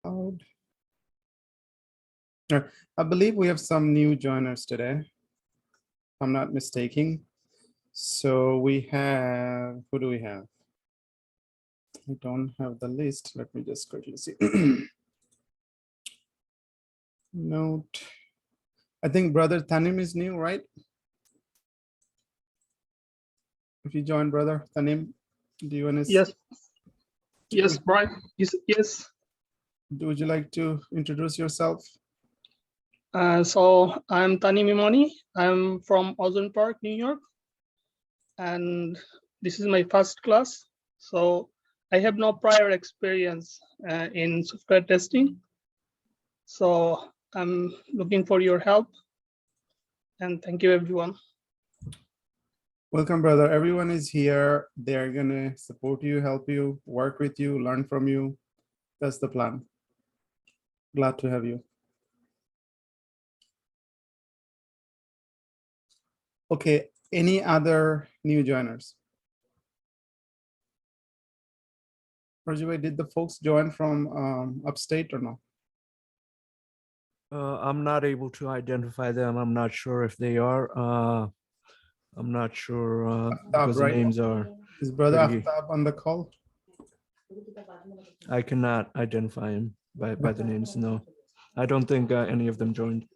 Cloud. I believe we have some new joiners today, if I'm not mistaken. So we have, who do we have? I don't have the list. Let me just quickly see. Note. I think brother Tanim is new, right? If you join brother Tanim, do you want to? Yes. Yes, Brian. Yes. Would you like to introduce yourself? So I'm Tani Mimoni. I'm from Ozone Park, New York. And this is my first class. So I have no prior experience in software testing. So I'm looking for your help. And thank you, everyone. Welcome, brother. Everyone is here. They're going to support you, help you, work with you, learn from you. That's the plan. Glad to have you. Okay, any other new joiners? Rajay, did the folks join from upstate or no? I'm not able to identify them. I'm not sure if they are. I'm not sure because right? the names are. Is brother pretty- Aftab on the call? I cannot identify him by the names. No, I don't think any of them joined.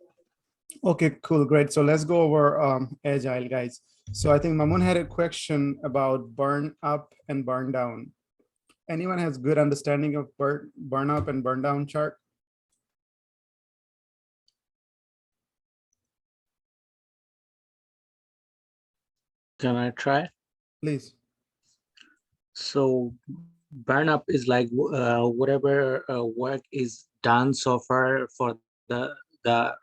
Okay, cool, great. So let's go over Agile, guys. So I think Mamun had a question about burn up and burn down. Anyone has good understanding of burn up and burn down chart? Can I try? Please. So burn up is like whatever work is done so far for the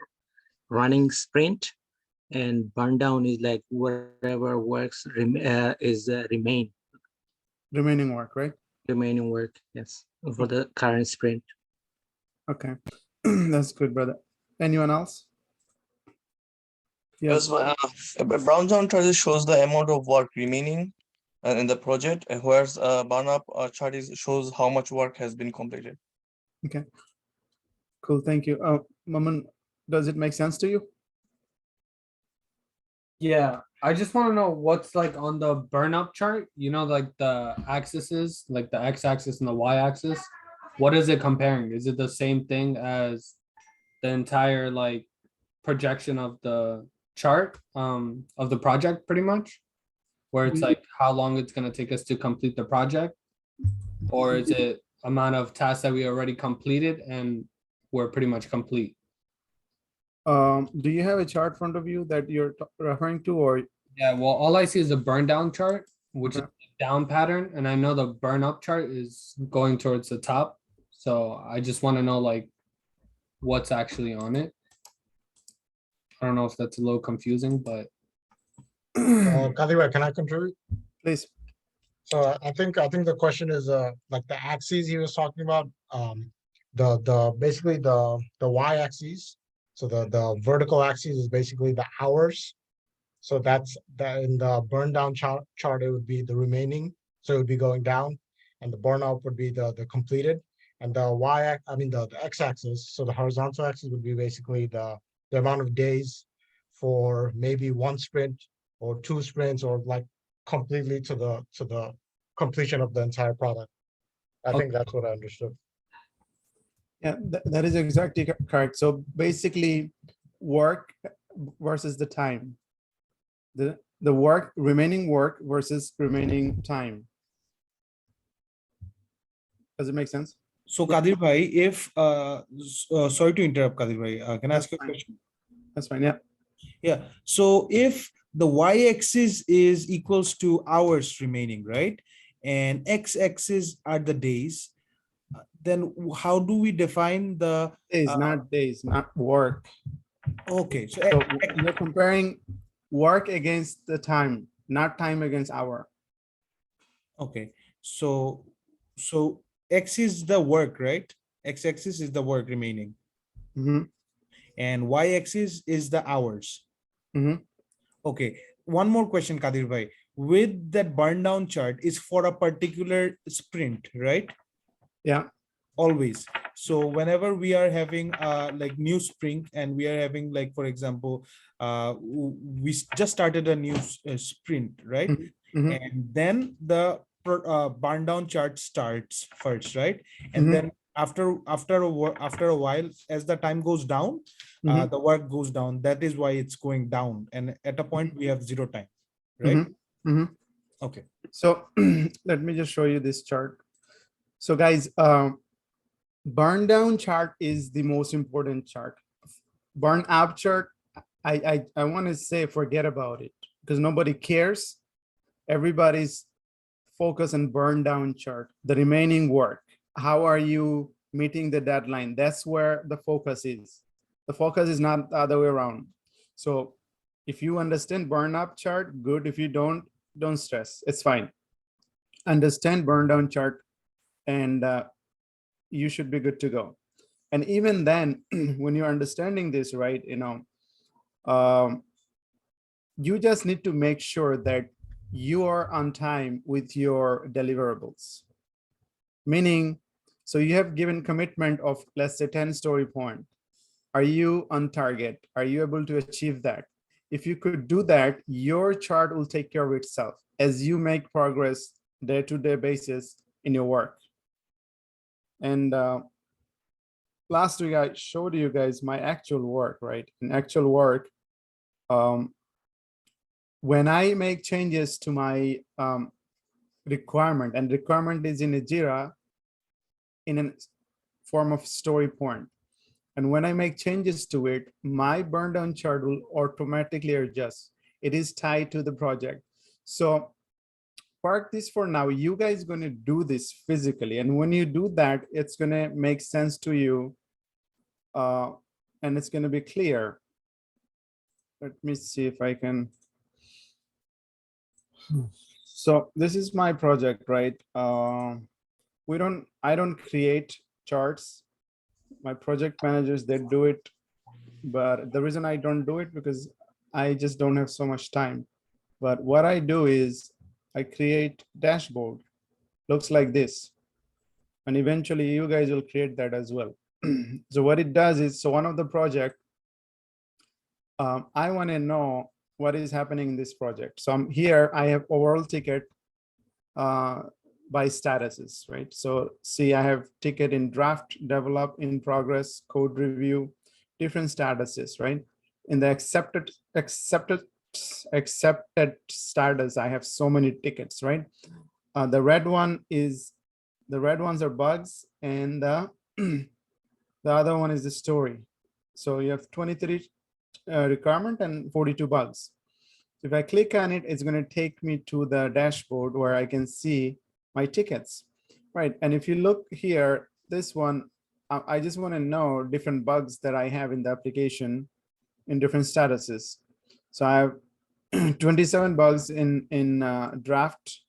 running sprint, and burn down is like whatever works remaining Work, right? remaining work. Yes, for the current sprint. Okay, that's good, brother. Anyone else? Yes, Brown Down chart shows the amount of work remaining in the project, whereas burn up chart shows how much work has been completed. Okay, cool, thank you. Mamun, does it make sense to you? Yeah, I just want to know what's like on the burn up chart, you know, like the axes, like the x-axis and the y-axis. What is it comparing? Is it the same thing as the entire like projection of the chart of the project pretty much? Where it's like how long it's going to take us to complete the project? Or is it amount of tasks that we already completed and we're pretty much complete? Do you have a chart in front of you that you're referring to, or? Yeah, well, all I see is a burn down chart, which Okay. is a down pattern. And I know the burn up chart is going towards the top. So I just want to know like what's actually on it. I don't know if that's a little confusing, but Kadiwa, can I contribute? Please. So I think the question is like the axes he was talking about, the basically the y-axis. So the vertical axis is basically the hours. So that's that in the burn down chart it would be the remaining. So it would be going down, and the burn up would be the completed, and the the x-axis. So the horizontal axis would be basically the amount of days for maybe one sprint or two sprints, or like completely to the completion of the entire product. I think that's what I understood. Yeah, that is exactly correct. So basically, work versus the time. The work, remaining work versus remaining time. Does it make sense? So Kadir bhai, if sorry to interrupt, Kadir bhai, can I ask you a fine. question? That's fine. Yeah. Yeah. So if the y-axis is equals to hours remaining, right, and x-axis are the days, then how do we define the Days, not work. okay? So So you're comparing work against the time, not time against hour. okay, so x is the work, right? X-axis is the work remaining, and y-axis is the hours. Okay, one more question, Kadir bhai. With that burn down chart is for a particular sprint, right? Yeah. Always. So whenever we are having like new sprint and we are having like, for example, we just started a new sprint, right? Mhm, And then the burn down chart starts first, right? And mhm, then after a while, as the time goes down, mhm, the work goes down. That is why it's going down. And at a point we have zero time, right? mhm, mhm. Okay. So let me just show you this chart. So guys, burn down chart is the most important chart. Burn up chart, I want to say forget about it because nobody cares. Everybody's focused on burn down chart, the remaining work. How are you meeting the deadline? That's where the focus is. The focus is not the other way around. So if you understand burn up chart, good. If you don't stress. It's fine. Understand burn down chart and you should be good to go. And even then, when you're understanding this, right, um, you just need to make sure that you are on time with your deliverables. Meaning, so you have given commitment of, let's say, 10 story point. Are you on target? Are you able to achieve that? If you could do that, your chart will take care of itself as you make progress day-to-day basis in your work. And last week I showed you guys my actual work, right? In actual work, when I make changes to my requirement, and requirement is in a Jira in a form of story point. And when I make changes to it, my burn down chart will automatically adjust. It is tied to the project. So park this for now. You guys going to do this physically. And when you do that, it's going to make sense to you. And it's going to be clear. Let me see if I can. So this is my project, right? I don't create charts. My project managers, they do it. But the reason I don't do it because I just don't have so much time. But what I do is I create dashboard, looks like this. And eventually you guys will create that as well. So what it does is, so one of the project, I want to know what is happening in this project. So I'm here, I have overall ticket by statuses, right? So see, I have ticket in draft, develop, in progress, code review, different statuses, right? In the accepted status, I have so many tickets, right? The red ones are bugs, and the other one is the story. So you have 23 requirement and 42 bugs. If I click on it, it's going to take me to the dashboard where I can see my tickets, right? And if you look here, this one, I just want to know different bugs that I have in the application in different statuses. So I have 27 bugs in draft,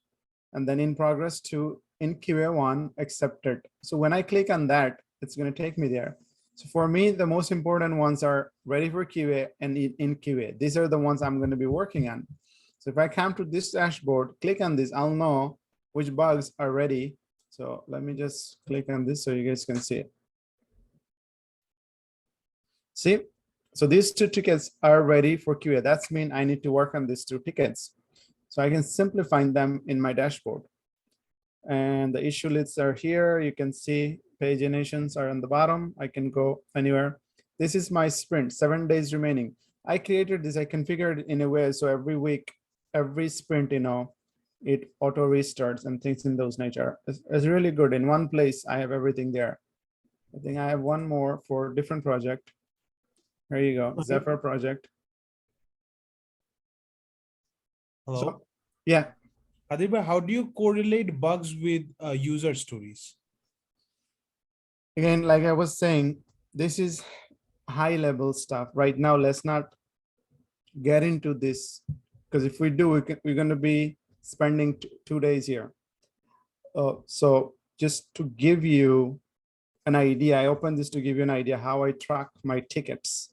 and then in progress to in QA1 accepted. So when I click on that, it's going to take me there. So for me, the most important ones are ready for QA and in QA. These are the ones I'm going to be working on. So if I come to this dashboard, click on this, I'll know which bugs are ready. So let me just click on this so you guys can see it. See, so these two tickets are ready for QA. That's mean I need to work on these two tickets. So I can simplify them in my dashboard. And the issue lists are here. You can see paginations are on the bottom. I can go anywhere. This is my sprint, 7 days remaining. I created this, I configured it in a way so every week, every sprint, it auto restarts and things in those nature. It's really good. In one place, I have everything there. I think I have one more for different project. Here you go, Zephyr project. Hello. So, yeah. Adiba, how do you correlate bugs with user stories? Again, like I was saying, this is high level stuff. Right now, let's not get into this, because if we do, we're going to be spending 2 days here. So just to give you an idea, I opened this to give you an idea how I track my tickets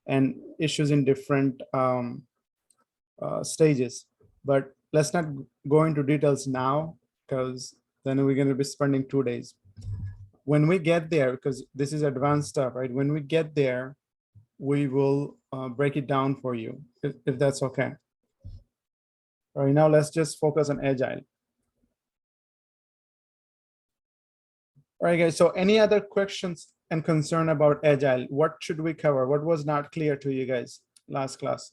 and issues in different stages. But let's not go into details now, because then we're going to be spending 2 days. when we get there, because this is advanced stuff, right? When we get there, we will break it down for you, if that's okay. All right, now let's just focus on Agile. All right, guys, so any other questions and concern about Agile? What should we cover? What was not clear to you guys last class?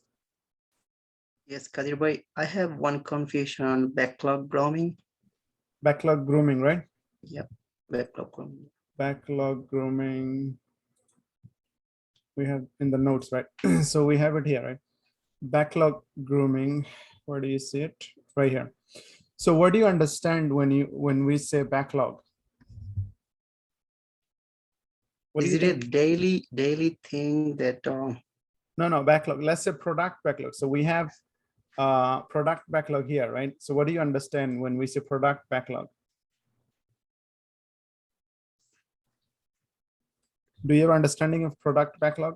Yes, Kadir bhai, I have one confusion on backlog grooming. Backlog grooming, right? Yep, backlog grooming. Backlog grooming. We have in the notes, right? So we have it here, right? Backlog grooming. Where do you see it? Right here. So what do you understand when we say backlog? What Is do you it think? a daily thing that No, backlog. Let's say product backlog. So we have product backlog here, right? So what do you understand when we say product backlog? Do you have understanding of product backlog?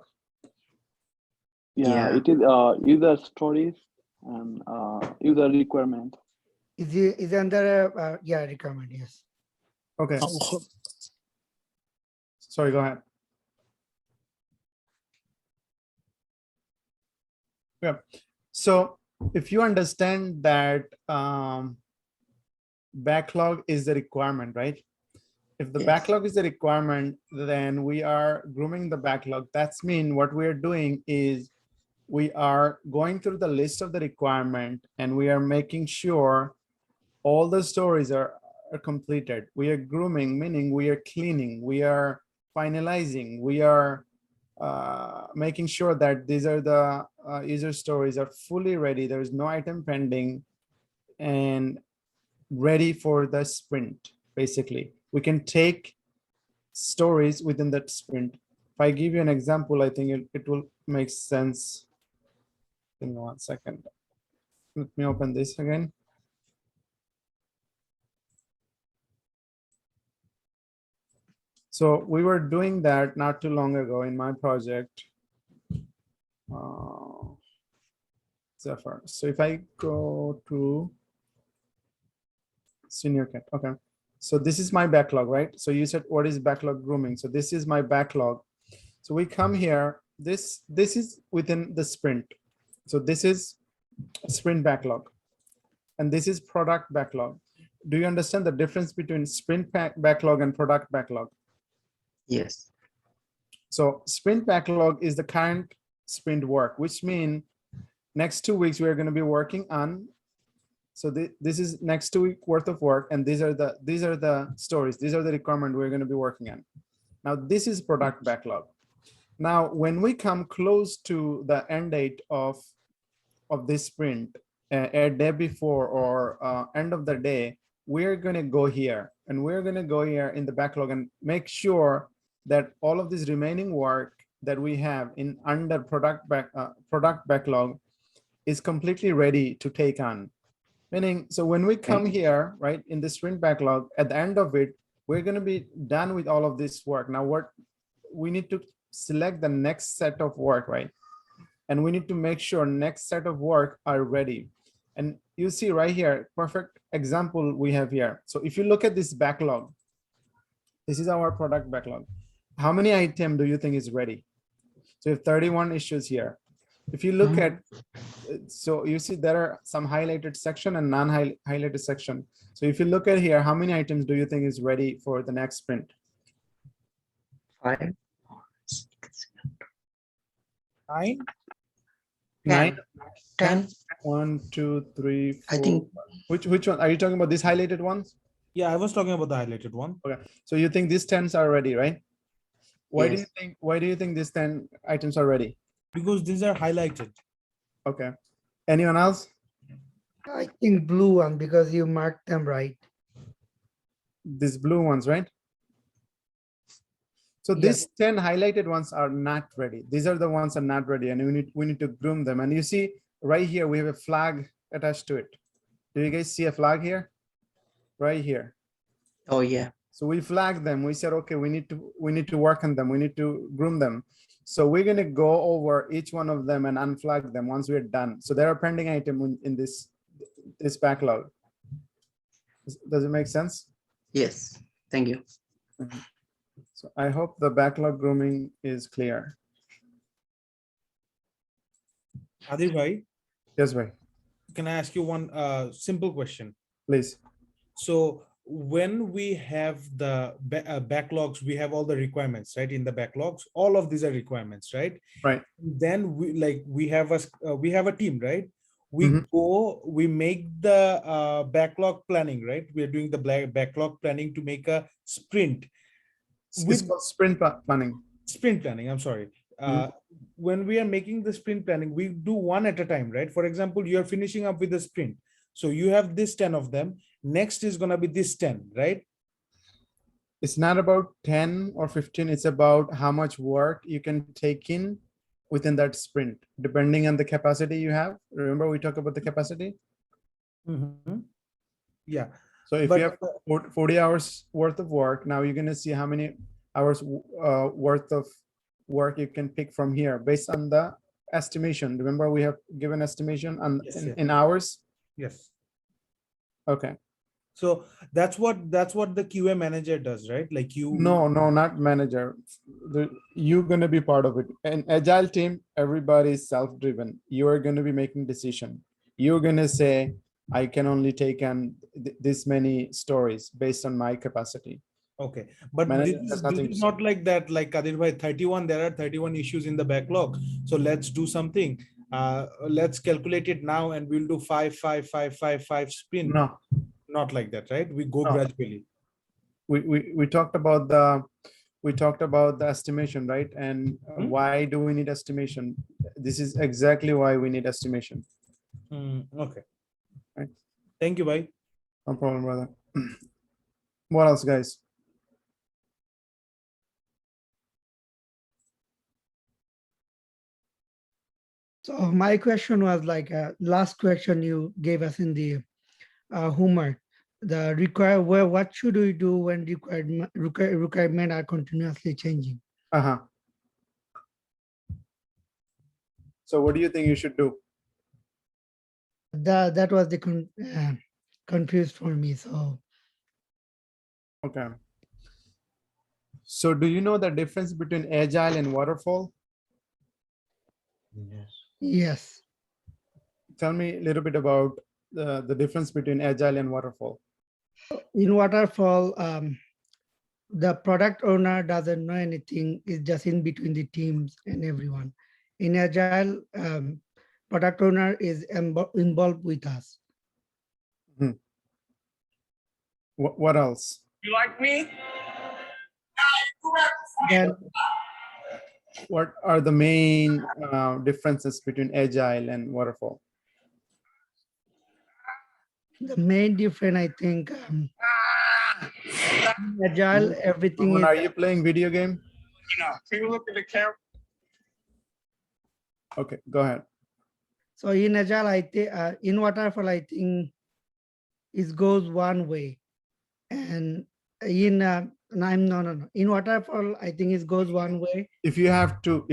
Yeah. It is user stories and user requirement. Is under yeah, requirement, yes. Okay. Sorry, go ahead. Yeah. So if you understand that backlog is the requirement, right? If the Yes. backlog is the requirement, then we are grooming the backlog. That's mean what we are doing is we are going through the list of the requirement and we are making sure all the stories are completed. We are grooming, meaning we are cleaning, we are finalizing, we are making sure that these are the user stories are fully ready. There is no item pending and ready for the sprint. Basically, we can take stories within that sprint. If I give you an example, I think it will make sense. Give me 1 second. Let me open this again. So we were doing that not too long ago in my project. Zephyr. So if I go to senior cat, okay. So this is my backlog, right? So you said, what is backlog grooming? So this is my backlog. So we come here, this is within the sprint. So this is sprint backlog and this is product backlog. Do you understand the difference between sprint backlog and product backlog? Yes. So sprint backlog is the current sprint work, which means next 2 weeks we are going to be working on. So this is next 2 week worth of work, and these are the stories. These are the requirements we're going to be working on. Now this is product backlog. Now when we come close to the end date of this sprint, a day before or end of the day, we're going to go here and we're going to go here in the backlog and make sure that all of this remaining work that we have in under product backlog is completely ready to take on. Meaning, so when we come here, right, in the sprint backlog, at the end of it, we're going to be done with all of this work. Now, what we need to select the next set of work, right? And we need to make sure next set of work are ready. And you see right here, perfect example we have here. So if you look at this backlog, this is our product backlog. How many items do you think is ready? So you have 31 issues here. If you look at, so you see there are some highlighted section and non-highlighted section. So if you look at here, how many items do you think is ready for the next sprint? 5. 9. 9. 10. 1, 2, 3, 4. I think Which one are you talking about? These highlighted ones? Yeah, I was talking about the highlighted one. Okay, so you think these 10s are ready, right? Why Yes. do you think these 10 items are ready? Because these are highlighted. Okay. Anyone else? I think blue one because you marked them right. These blue ones, right? So Yes. these 10 highlighted ones are not ready. These are the ones are not ready, and we need to groom them. And you see right here, we have a flag attached to it. Do you guys see a flag here? Right here. Oh yeah. So we flagged them. We said, okay, we need to work on them. We need to groom them. So we're going to go over each one of them and unflag them once we're done. So there are pending items in this backlog. Does it make sense? Yes. Thank you. So I hope the backlog grooming is clear. Adir bhai, Yes, bhai. can I ask you one simple question? Please. So when we have the backlogs, we have all the requirements, right? In the backlogs, all of these are requirements, right? Right. Then we have a team, right? We Mhm. we make the backlog planning, right? We are doing the backlog planning to make a sprint It's with called sprint planning. sprint planning. I'm sorry. When we are making the sprint planning, we do one at a time, right? For example, you're finishing up with the sprint. So you have this 10 of them. Next is going to be this 10, right? It's not about 10 or 15. It's about how much work you can take in within that sprint, depending on the capacity you have. Remember, we talked about the capacity? Yeah. So if But- you have 40 hours worth of work, now you're going to see how many hours worth of work you can pick from here based on the estimation. Remember, we have given estimation on Yes, in, yes. in hours. Yes. Okay. So that's what the QA manager does, right? Like you. No, not manager. You're going to be part of it. An agile team, everybody is self-driven. You are going to be making decision. You're going to say, I can only take on this many stories based on my capacity. Okay, but Manager this has is nothing to say. not like that. Like Kadir bhai, 31. There are 31 issues in the backlog. So let's do something. Let's calculate it now, and we'll do 5, 5, 5, 5, 5 sprint. No. Not like that, right? We go No. gradually. We talked about the estimation, right? And why do we need estimation? This is exactly why we need estimation. Okay. Right. Thank you, bhai. No problem, brother. What else, guys? So my question was like last question you gave us in the homework. The what should we do when requirement are continuously changing? So what do you think you should do? That was the confused for me. So Okay. So do you know the difference between agile and waterfall? yes. Tell me a little bit about the difference between agile and waterfall. In waterfall, the product owner doesn't know anything. It's just in between the teams and everyone. In agile, product owner is involved with us. What else? You like me? Then What are the main differences between agile and waterfall? the main difference, I think, in agile, everything is. Are you playing video game? No. Can you look at the camera? Okay, go ahead. So in agile, I think in waterfall, I think it goes one way, and in no. In waterfall, I think it goes one way. If you have to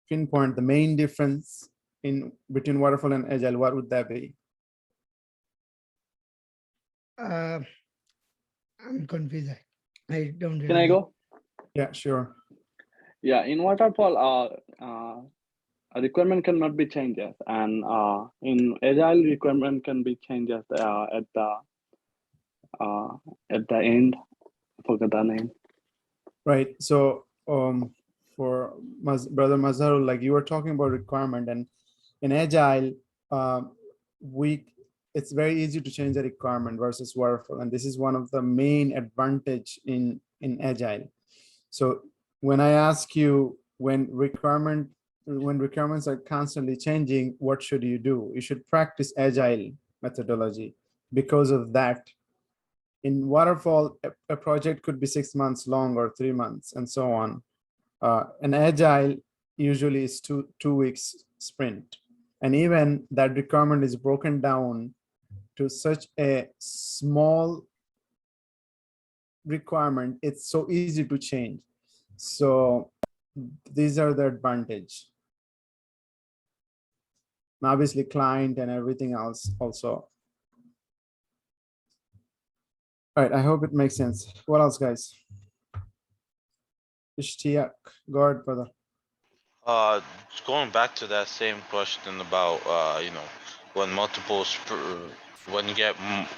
pinpoint the main difference in between waterfall and agile, what would that be? I'm confused. I don't. Can I go? Yeah, sure. Yeah, in waterfall, a requirement cannot be changed, and in agile, requirement can be changed at the end. I forgot the name. Right. So for brother Mazharul, like you were talking about requirement, and in agile, it's very easy to change the requirement versus waterfall, and this is one of the main advantage in agile. So when I ask you when requirements are constantly changing, what should you do? You should practice agile methodology. Because of that, in waterfall, a project could be 6 months long or 3 months and so on. An agile usually is two weeks sprint. And even that requirement is broken down to such a small requirement, it's so easy to change. So these are the advantage. And obviously client and everything else also. All right, I hope it makes sense. What else, guys? Ishtiaq, go ahead, brother. Going back to that same question about when when you get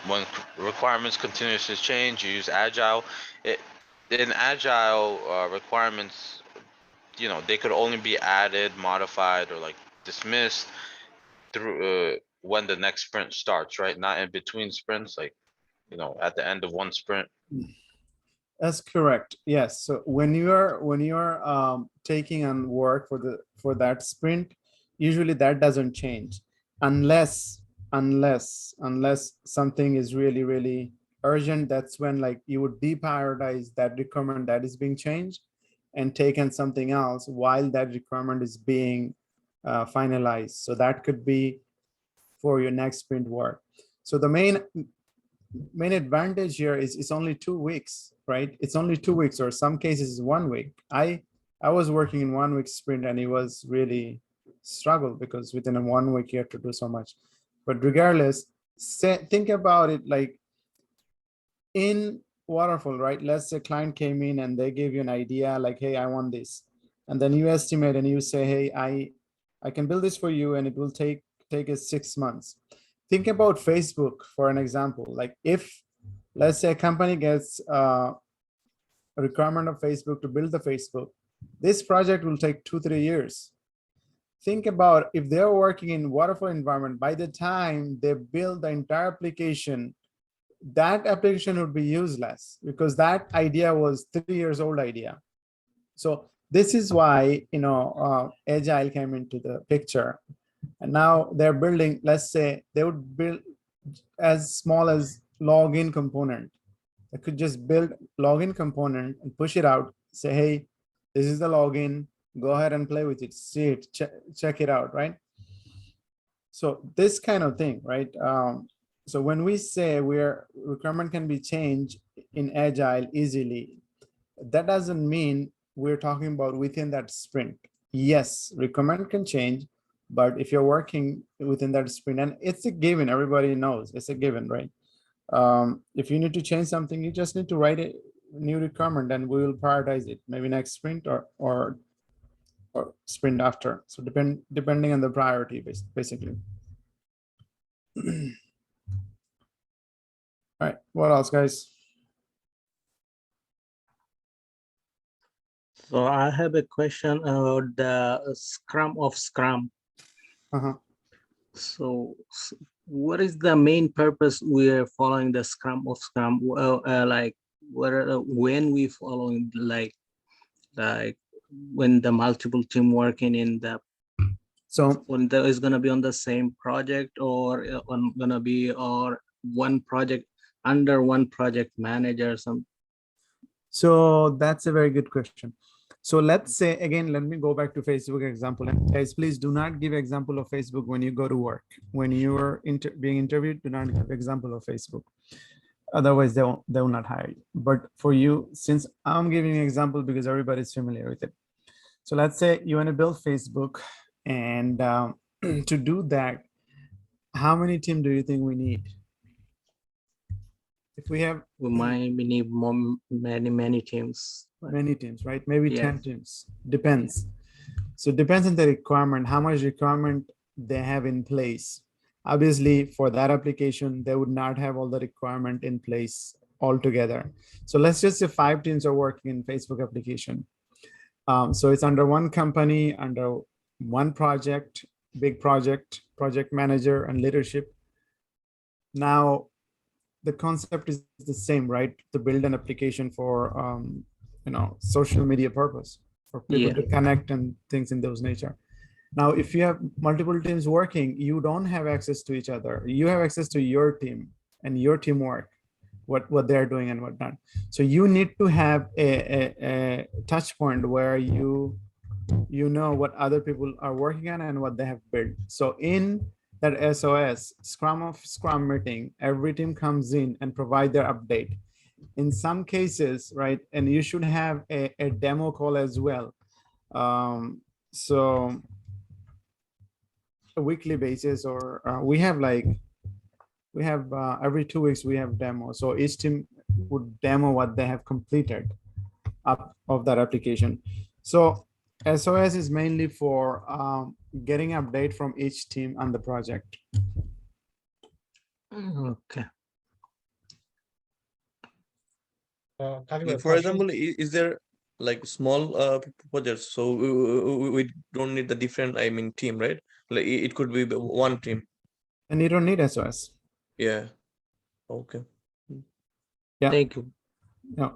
when requirements continuously change, you use agile. It in agile requirements, they could only be added, modified, or like dismissed through when the next sprint starts, right? Not in between sprints, like at the end of one sprint. That's correct. Yes. So when you're taking on work for that sprint, usually that doesn't change unless something is really urgent. That's when like you would deprioritize that requirement that is being changed and take on something else while that requirement is being finalized. So that could be for your next sprint work. So the main advantage here is it's only 2 weeks, right? It's only 2 weeks, or some cases 1 week. I was working in 1 week sprint and it was really struggle because within a 1 week you have to do so much. But regardless, think about it like in waterfall, right? Let's say client came in and they gave you an idea like, hey, I want this. And then you estimate and you say, hey, I can build this for you and it will take us 6 months. Think about Facebook for an example. Like if, let's say a company gets a requirement of Facebook to build the Facebook, this project will take 2-3 years. Think about if they're working in waterfall environment, by the time they build the entire application, that application would be useless because that idea was 3 years old idea. So this is why, Agile came into the picture. And now they're building, let's say they would build as small as login component. They could just build login component and push it out, say, hey, this is the login, go ahead and play with it, see it, check it out, right? So this kind of thing, right? So when we say requirement can be changed in Agile easily, that doesn't mean we're talking about within that sprint. Yes, requirement can change, but if you're working within that sprint, and it's a given, everybody knows it's a given, right? If you need to change something, you just need to write a new requirement and we will prioritize it, maybe next sprint or sprint after. So depending on the priority, basically. All right, what else, guys? So I have a question about the Scrum of Scrum. So what is the main purpose we are following the Scrum of Scrum? Like when we following like when the multiple team working in the, so when there is gonna be on the same project or gonna be or one project under one project manager or something? So that's a very good question. So let's say, again, let me go back to Facebook example. And guys, please do not give example of Facebook when you go to work. When you are being interviewed, do not give example of Facebook. Otherwise, they will not hire you. But for you, since I'm giving an example because everybody's familiar with it. So let's say you want to build Facebook, and to do that, how many teams do you think we need? If we have, we need many teams. Many teams, right? Maybe Yeah. 10 teams, depends. So it depends on the requirement, how much requirement they have in place. Obviously for that application, they would not have all the requirement in place altogether. So let's just say 5 teams are working in Facebook application. So it's under one company, under one project, big project manager and leadership. Now, the concept is the same, right? To build an application for social media purpose for people to connect and things in those nature. Now, if you have multiple teams working, you don't have access to each other. You have access to your team and your teamwork, what they're doing and whatnot. So you need to have a touch point where you know what other people are working on and what they have built. So in that SOS, Scrum meeting, every team comes in and provide their update. In some cases, right, and you should have a demo call as well. So a weekly basis, or we have every 2 weeks we have demo. So each team would demo what they have completed of that application. So SOS is mainly for getting update from each team on the project. Okay. Like, for example, is there like small projects? So we don't need the different, I mean, team, right? Like it could be one team. And you don't need SOS. Yeah. Okay. Yeah. Thank you. Yeah.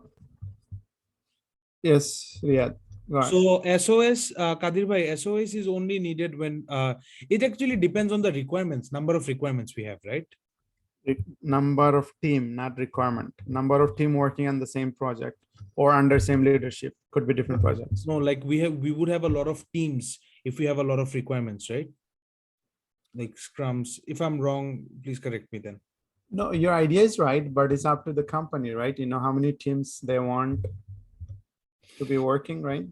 Yes. Yeah. So SOS, Kadir bhai, SOS is only needed when it actually depends on the requirements, number of requirements we have, right? Number of team, not requirement. Number of team working on the same project or under same leadership, could be different projects. No, like we would have a lot of teams if we have a lot of requirements, right? Like scrums. If I'm wrong, please correct me then. No, your idea is right, but it's up to the company, right? You know how many teams they want to be working, right?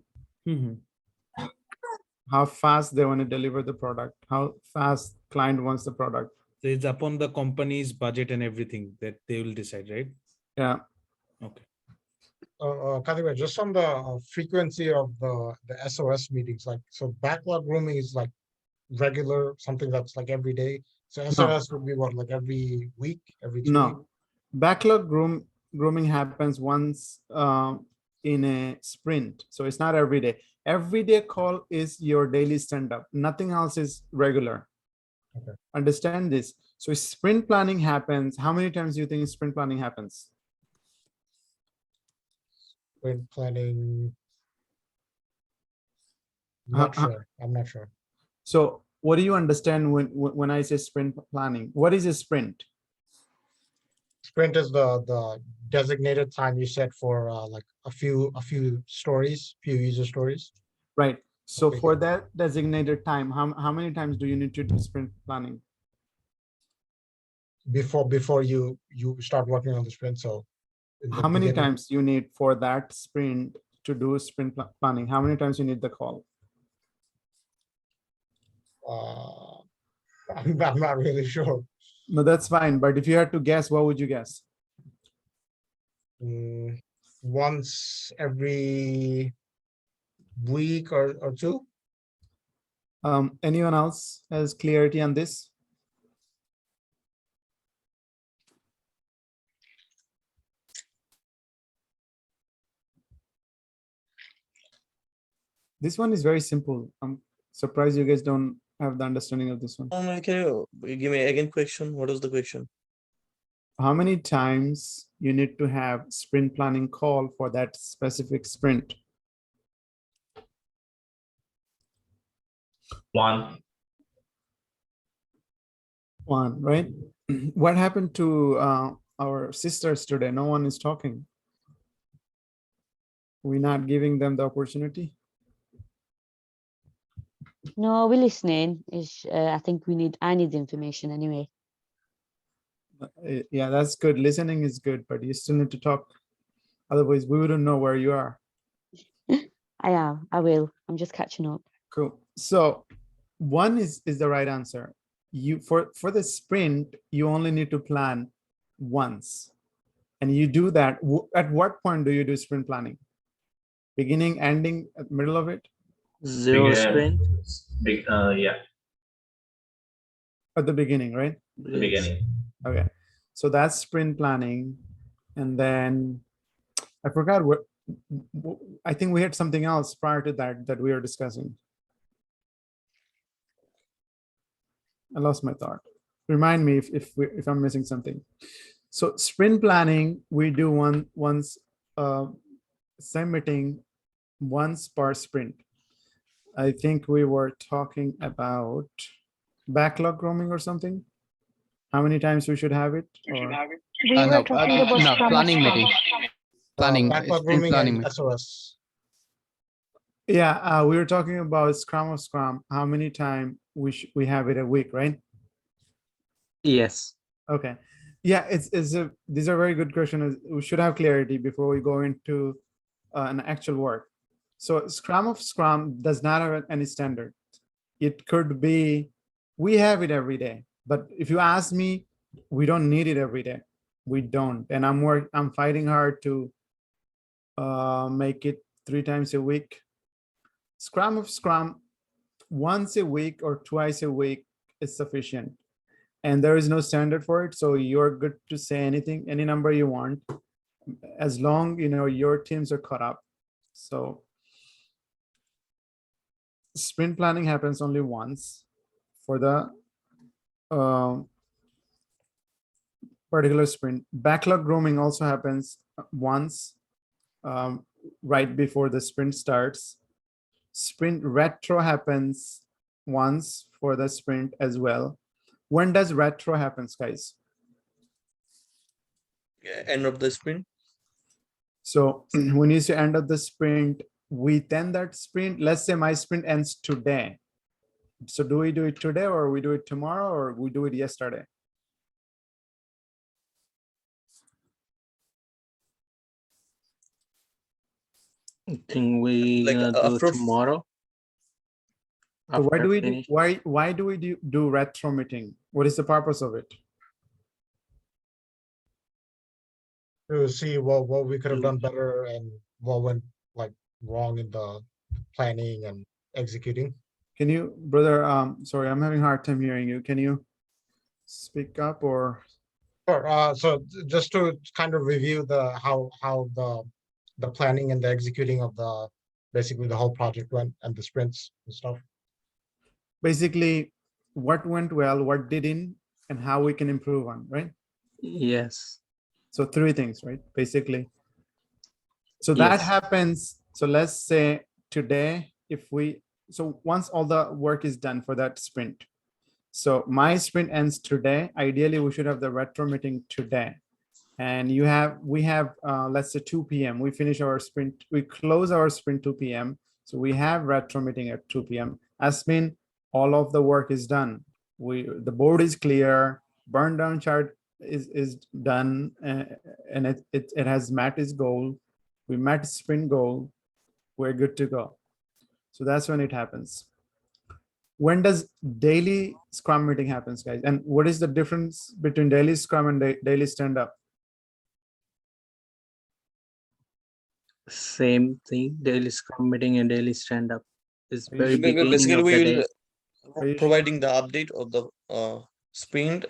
How fast they want to deliver the product, how fast client wants the product. So it's upon the company's budget and everything that they will decide, right? Yeah. Okay. Kadir, just on the frequency of the SOS meetings, like, so backlog grooming is like regular, something that's like every day. So SOS would be what, like every week, every 2 weeks? No, backlog grooming happens once in a sprint. So it's not every day. Every day call is your daily stand-up. Nothing else is regular. Okay. Understand this. So sprint planning happens. How many times do you think sprint planning happens? Sprint planning. Not sure. I'm not sure. So what do you understand when I say sprint planning? What is a sprint? Sprint is the designated time you set for like a few stories, few user stories. Right. So for that designated time, how many times do you need to do sprint planning? Before you start working on the sprint. So how many times you need for that sprint to do sprint planning? How many times you need the call? I'm not really sure. No, that's fine. But if you had to guess, what would you guess? Once every week or two. Anyone else has clarity on this? This one is very simple. I'm surprised you guys don't have the understanding of this one. Can you give me again question? What is the question? How many times you need to have sprint planning call for that specific sprint? One, right? What happened to our sisters today? No one is talking. We're not giving them the opportunity. No, we're listening. I think I need the information anyway. Yeah, that's good. Listening is good, but you still need to talk. Otherwise, we wouldn't know where you are. I will. I'm just catching up. Cool. So one is the right answer. You for the sprint, you only need to plan once. And you do that. At what point do you do sprint planning? Beginning, ending, at middle of it? Zero sprint. Yeah. At the beginning, right? The beginning. Okay. So that's sprint planning. And then I forgot what, I think we had something else prior to that we were discussing. I lost my thought. Remind me if I'm missing something. So sprint planning, we do once submitting once per sprint. I think we were talking about backlog grooming or something. How many times we should have it? We were talking about no, planning meeting. Planning. Backlog Sprint grooming planning and meeting. SOS. Yeah, we were talking about Scrum of Scrum. How many times we have it a week, right? Yes. Okay. Yeah, these are very good questions. We should have clarity before we go into an actual work. So Scrum of Scrum does not have any standard. It could be, we have it every day, but if you ask me, we don't need it every day. We don't, and I'm fighting hard to make it 3 times a week. Scrum of Scrum, once a week or twice a week is sufficient. And there is no standard for it. So you're good to say anything, any number you want, as long your teams are caught up. So sprint planning happens only once for the particular sprint. Backlog grooming also happens once right before the sprint starts. Sprint retro happens once for the sprint as well. When does retro happens, guys? End of the sprint. So when you say end of the sprint, we end that sprint. Let's say my sprint ends today. So do we do it today, or we do it tomorrow, or we do it yesterday? I think we gonna do tomorrow. So why do we do, why do we do retro meeting? What is the purpose of it? To see what we could have done better and what went like wrong in the planning and executing. Can you, brother? Sorry, I'm having a hard time hearing you. Can you speak up or? Sure. So just to kind of review how the planning and the executing of basically the whole project went and the sprints and stuff. Basically, what went well, what didn't, and how we can improve on, right? Yes. So 3 things, right? Basically. So that happens. So let's say today, so once all the work is done for that sprint, so my sprint ends today. Ideally, we should have the retro meeting today. And we have, let's say 2 p.m. We finish our sprint, we close our sprint 2 p.m. So we have retro meeting at 2 p.m. As mean all of the work is done. The board is clear, burn down chart is done, and it has met its goal. We met sprint goal. We're good to go. So that's when it happens. When does daily Scrum meeting happens, guys? And what is the difference between daily Scrum and daily stand-up? Same thing, daily Scrum meeting and daily stand-up is very beginning Basically, of the we day. will providing the update of the sprint,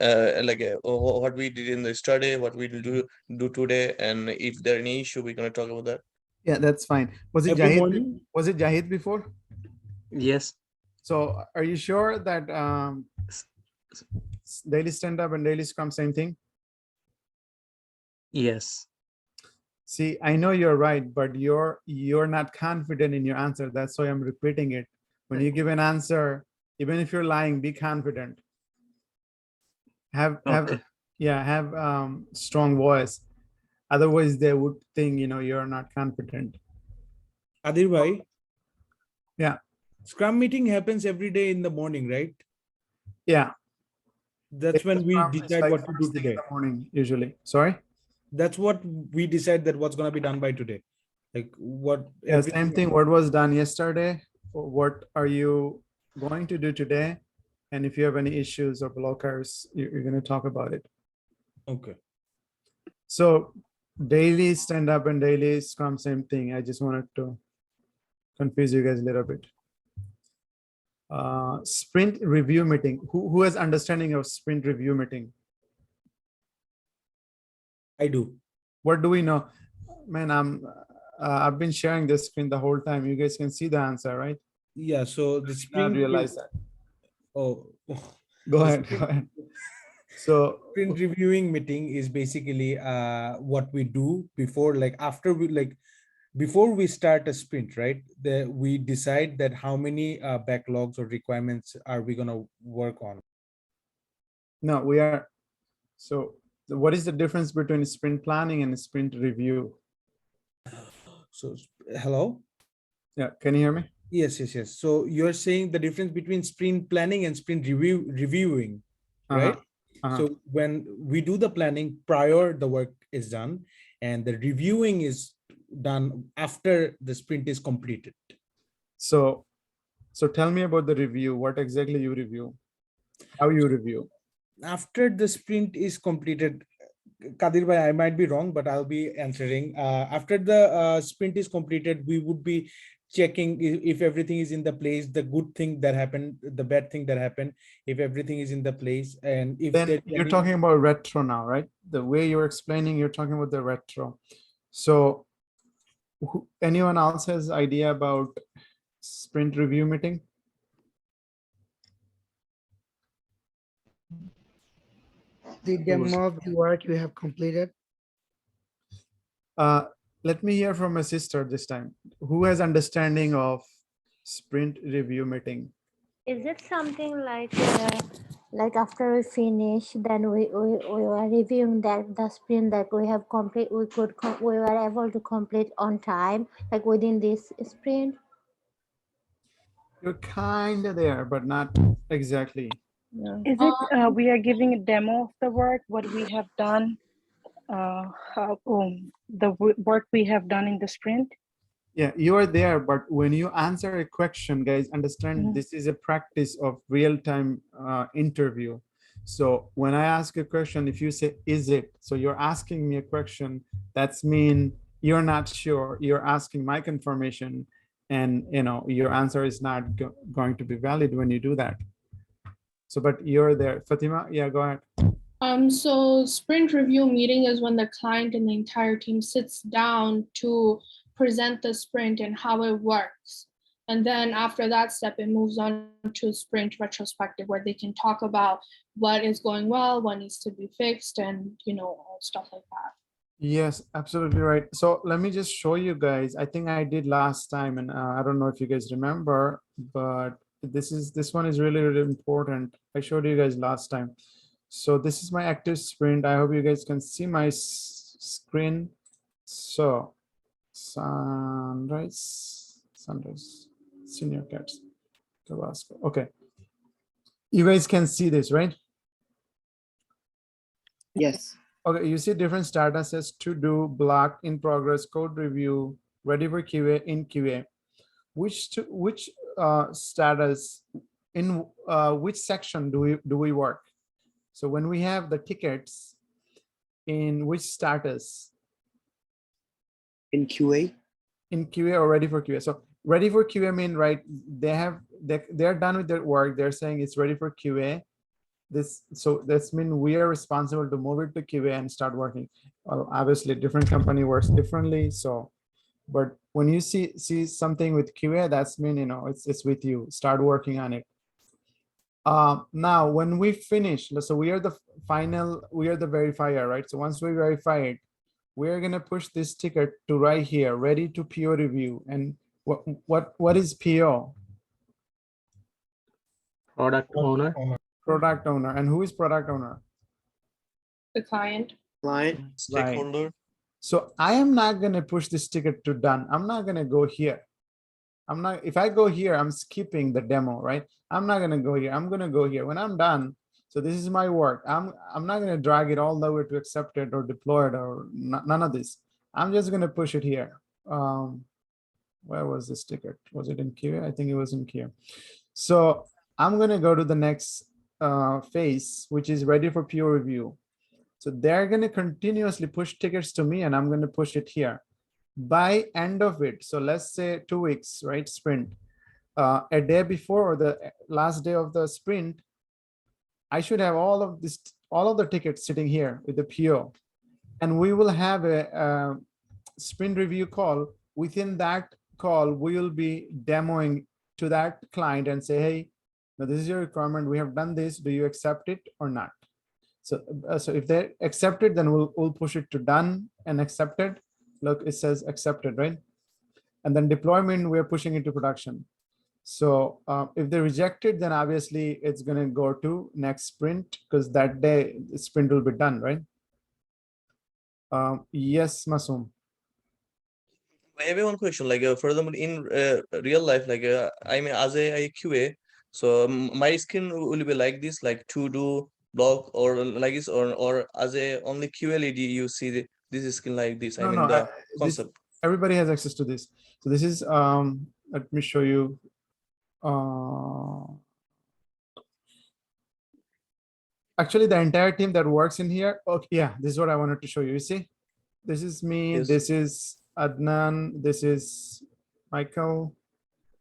what we did in the yesterday, what we will do today, and if there are any issue, we're gonna talk about that. Yeah, that's fine. Was it Every Jahid? morning? Was it Jahid before? Yes. So are you sure that daily stand-up and daily Scrum same thing? Yes. See, I know you're right, but you're not confident in your answer. That's why I'm repeating it. When you give an answer, even if you're lying, be confident. Have strong voice. Otherwise, they would think you're not confident. Adir bhai. Yeah. Scrum meeting happens every day in the morning, right? Yeah. That's when we decide what to do today. In the morning, usually. Sorry? That's what we decide that what's going to be done by today. Like what? Yeah, same thing. What was done yesterday? What are you going to do today? And if you have any issues or blockers, you're going to talk about it. Okay. So daily stand-up and daily Scrum, same thing. I just wanted to confuse you guys a little bit. Sprint review meeting. Who has understanding of sprint review meeting? I do. What do we know? Man, I've been sharing this screen the whole time. You guys can see the answer, right? Yeah. So the sprint. I realize that. Oh. Go ahead. So sprint reviewing meeting is basically what we do before, before we start a sprint, right? We decide that how many backlogs or requirements are we going to work on. No, we are. So what is the difference between sprint planning and sprint review? So hello? Yeah, can you hear me? Yes. So you're saying the difference between sprint planning and sprint reviewing, right? So when we do the planning prior, the work is done, and the reviewing is done after the sprint is completed. So tell me about the review. What exactly you review? How you review? After the sprint is completed, Kadir bhai, I might be wrong, but I'll be answering. After the sprint is completed, we would be checking if everything is in the place, the good thing that happened, the bad thing that happened, if everything is in the place, and if Then you're talking about retro now, right? The way you're explaining, you're talking about the retro. So anyone else has idea about sprint review meeting? The demo of the work you have completed. Let me hear from my sister this time. Who has understanding of sprint review meeting? Is it something like after we finish, then we were reviewing that the sprint that we have complete, we were able to complete on time, like within this sprint? You're kind of there, but not exactly. Is it we are giving a demo of the work, what we have done, work we have done in the sprint? Yeah, you are there, but when you answer a question, guys, understand this is a practice of real-time interview. So when I ask a question, if you say, is it? So you're asking me a question, that's mean you're not sure. You're asking my confirmation, and your answer is not going to be valid when you do that. So, but you're there. Fatima, yeah, go ahead. So sprint review meeting is when the client and the entire team sits down to present the sprint and how it works. And then after that step, it moves on to sprint retrospective, where they can talk about what is going well, what needs to be fixed, and all stuff like that. Yes, absolutely right. So let me just show you guys. I think I did last time, and I don't know if you guys remember, but this one is really, really important. I showed you guys last time. So this is my active sprint. I hope you guys can see my screen. So sunrise, senior cats, Tabasco. Okay, you guys can see this, right? Yes. Okay, you see different statuses: to do, block, in progress, code review, ready for QA, in QA. Which status in which section do we work? So when we have the tickets, in which status? In QA. In QA or ready for QA. So ready for QA mean, right, they're done with their work. They're saying it's ready for QA. So that's mean we are responsible to move it to QA and start working. Well, obviously different company works differently. So, but when you see something with QA, that's mean, it's with you. Start working on it. Now, when we finish, so we are the verifier, right? So once we verify it, we're gonna push this ticket to right here, ready to PO review. And what is PO? Product owner. Product owner. And who is product owner? The client. Client. Stakeholder. Right. So I am not gonna push this ticket to done. I'm not gonna go here. If I go here, I'm skipping the demo, right? I'm not gonna go here. I'm gonna go here. When I'm done, so this is my work. I'm not gonna drag it all the way to accept it or deploy it or none of this. I'm just gonna push it here. Where was this ticket? Was it in QA? I think it was in QA. So I'm gonna go to the next phase, which is ready for PO review. So they're gonna continuously push tickets to me, and I'm gonna push it here. By end of it, so let's say 2 weeks, right, sprint, a day before or the last day of the sprint, I should have all of the tickets sitting here with the PO, and we will have a sprint review call. Within that call, we will be demoing to that client and say, hey, now this is your requirement. We have done this. Do you accept it or not? So if they accept it, then we'll push it to done and accepted. Look, it says accepted, right? And then deployment, we're pushing it to production. So if they reject it, then obviously it's going to go to next sprint, because that day the sprint will be done, right? Yes, Masum. I have one question. Like, furthermore, in real life, like, I mean, as a QA, so my skin will be like this, like to do, block, or like this, or as a only QA lead, you see this skin like this. I mean, the concept. Everybody has access to this. So this is, let me show you. actually the entire team that works in here. Okay, yeah, this is what I wanted to show you. You see, this is me, Yes. this is Adnan, this is Michael,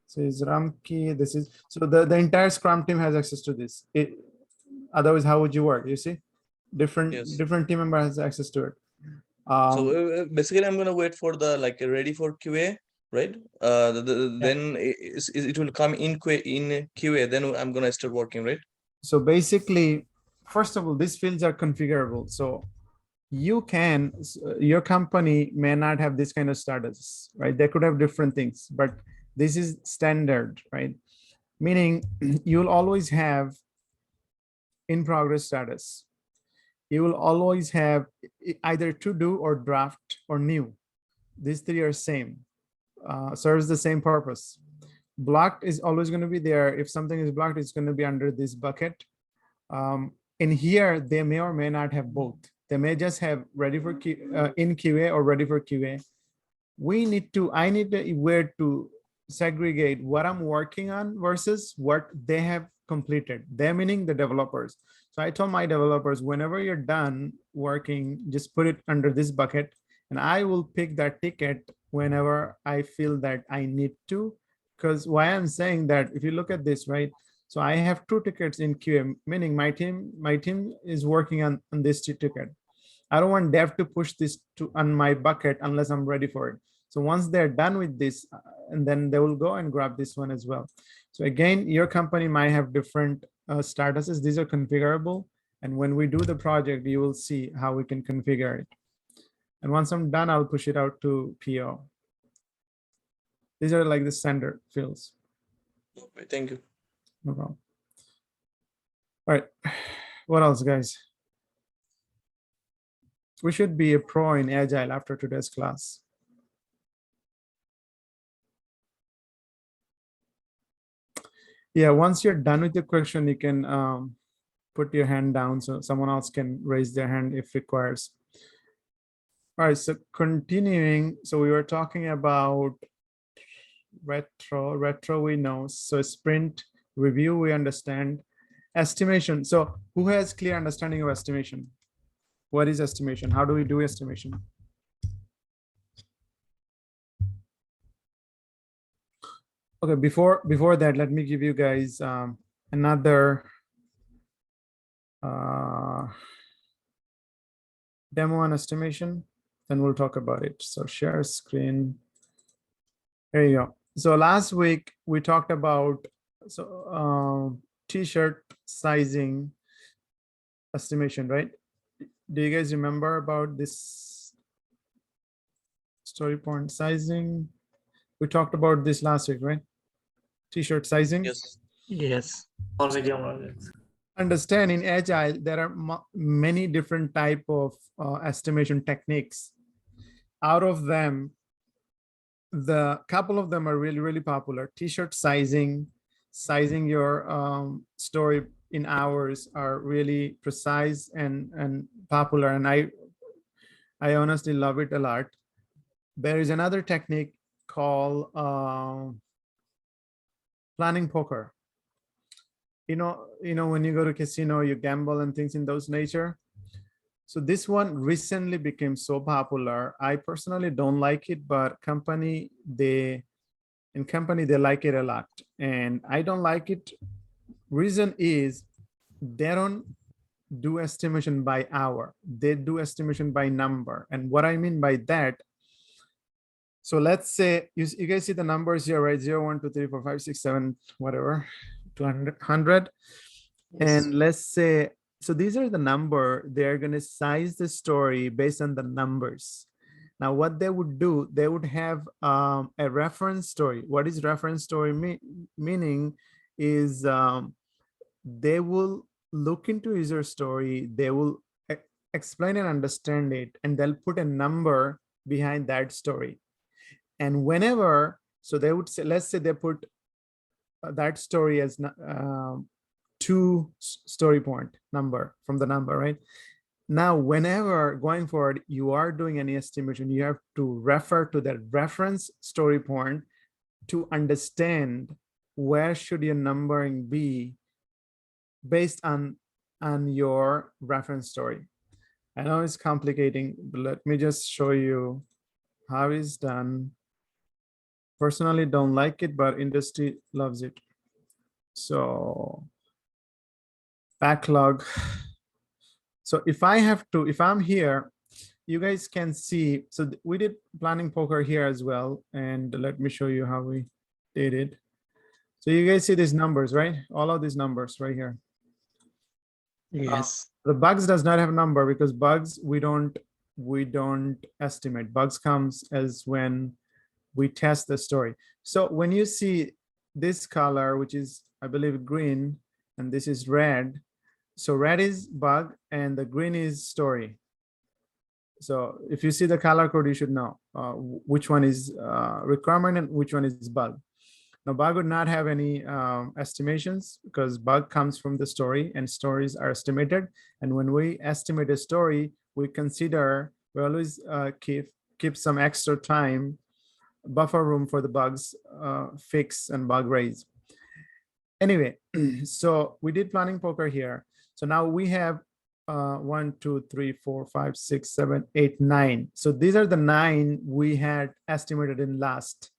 this is Ramki, this is, so the entire Scrum team has access to this. Otherwise, how would you work? You see, different team member has access to it. So basically, I'm gonna wait for the like ready for QA, right? Then it will come in QA. Then I'm gonna start working, right? So basically, first of all, these fields are configurable. So you can, your company may not have this kind of status, right? They could have different things, but this is standard, right? Meaning you'll always have in progress status. You will always have either to do or draft or new. These three are same, serves the same purpose. Blocked is always going to be there. If something is blocked, it's going to be under this bucket. In here, they may or may not have both. They may just have ready for in QA or ready for QA. I need to where to segregate what I'm working on versus what they have completed. They're meaning the developers. So I told my developers, whenever you're done working, just put it under this bucket and I will pick that ticket whenever I feel that I need to. Because why I'm saying that, if you look at this, right? So I have 2 tickets in QA, meaning my team is working on this ticket. I don't want dev to push this on my bucket unless I'm ready for it. So once they're done with this, and then they will go and grab this one as well. So again, your company might have different statuses. These are configurable. And when we do the project, you will see how we can configure it. And once I'm done, I'll push it out to PO. These are like the standard fields. Okay, thank you. No problem. All right, what else, guys? We should be a pro in Agile after today's class. Yeah, once you're done with the question, you can put your hand down so someone else can raise their hand if requires. All right, so continuing, so we were talking about retro we know, so sprint review we understand, estimation. So who has clear understanding of estimation? What is estimation? How do we do estimation? Okay, before that, let me give you guys another demo on estimation, then we'll talk about it. So share screen. There you go. So last week we talked about t-shirt sizing estimation, right? Do you guys remember about this story point sizing? We talked about this last week, right? T-shirt sizing. Yes. Yes. Understand in Agile, there are many different type of estimation techniques. Out of them, the couple of them are really, really popular. T-shirt sizing your story in hours are really precise and popular. And I honestly love it a lot. There is another technique called planning poker. You know, when you go to casino, you gamble and things in those nature. So this one recently became so popular. I personally don't like it, but company they like it a lot. And I don't like it. Reason is they don't do estimation by hour. They do estimation by number. And what I mean by that, so let's say you guys see the numbers here, right? 0, 1, 2, 3, 4, 5, 6, 7, whatever, 200. Yes. And let's say, so these are the number, they're going to size the story based on the numbers. Now, what they would do, they would have a reference story. What is reference story meaning is they will look into user story, they will explain and understand it, and they'll put a number behind that story. And whenever, so they would say, let's say they put that story as 2 story point number from the number, right? Now, whenever going forward, you are doing any estimation, you have to refer to that reference story point to understand where should your numbering be based on and your reference story. I know it's complicating, but let me just show you how it's done. Personally, don't like it, but industry loves it. So backlog. So if I'm here, you guys can see, so we did planning poker here as well. And let me show you how we did it. So you guys see these numbers, right? All of these numbers right here. Yes. The bugs does not have a number because bugs, we don't estimate. Bugs comes as when we test the story. So when you see this color, which is, I believe, green, and this is red. So red is bug and the green is story. So if you see the color code, you should know which one is requirement and which one is bug. Now, bug would not have any estimations because bug comes from the story and stories are estimated. And when we estimate a story, we always keep some extra time, buffer room for the bugs fix and bug raise. Anyway, so we did planning poker here. So now we have 1, 2, 3, 4, 5, 6, 7, 8, 9. So these are the 9 we had estimated in last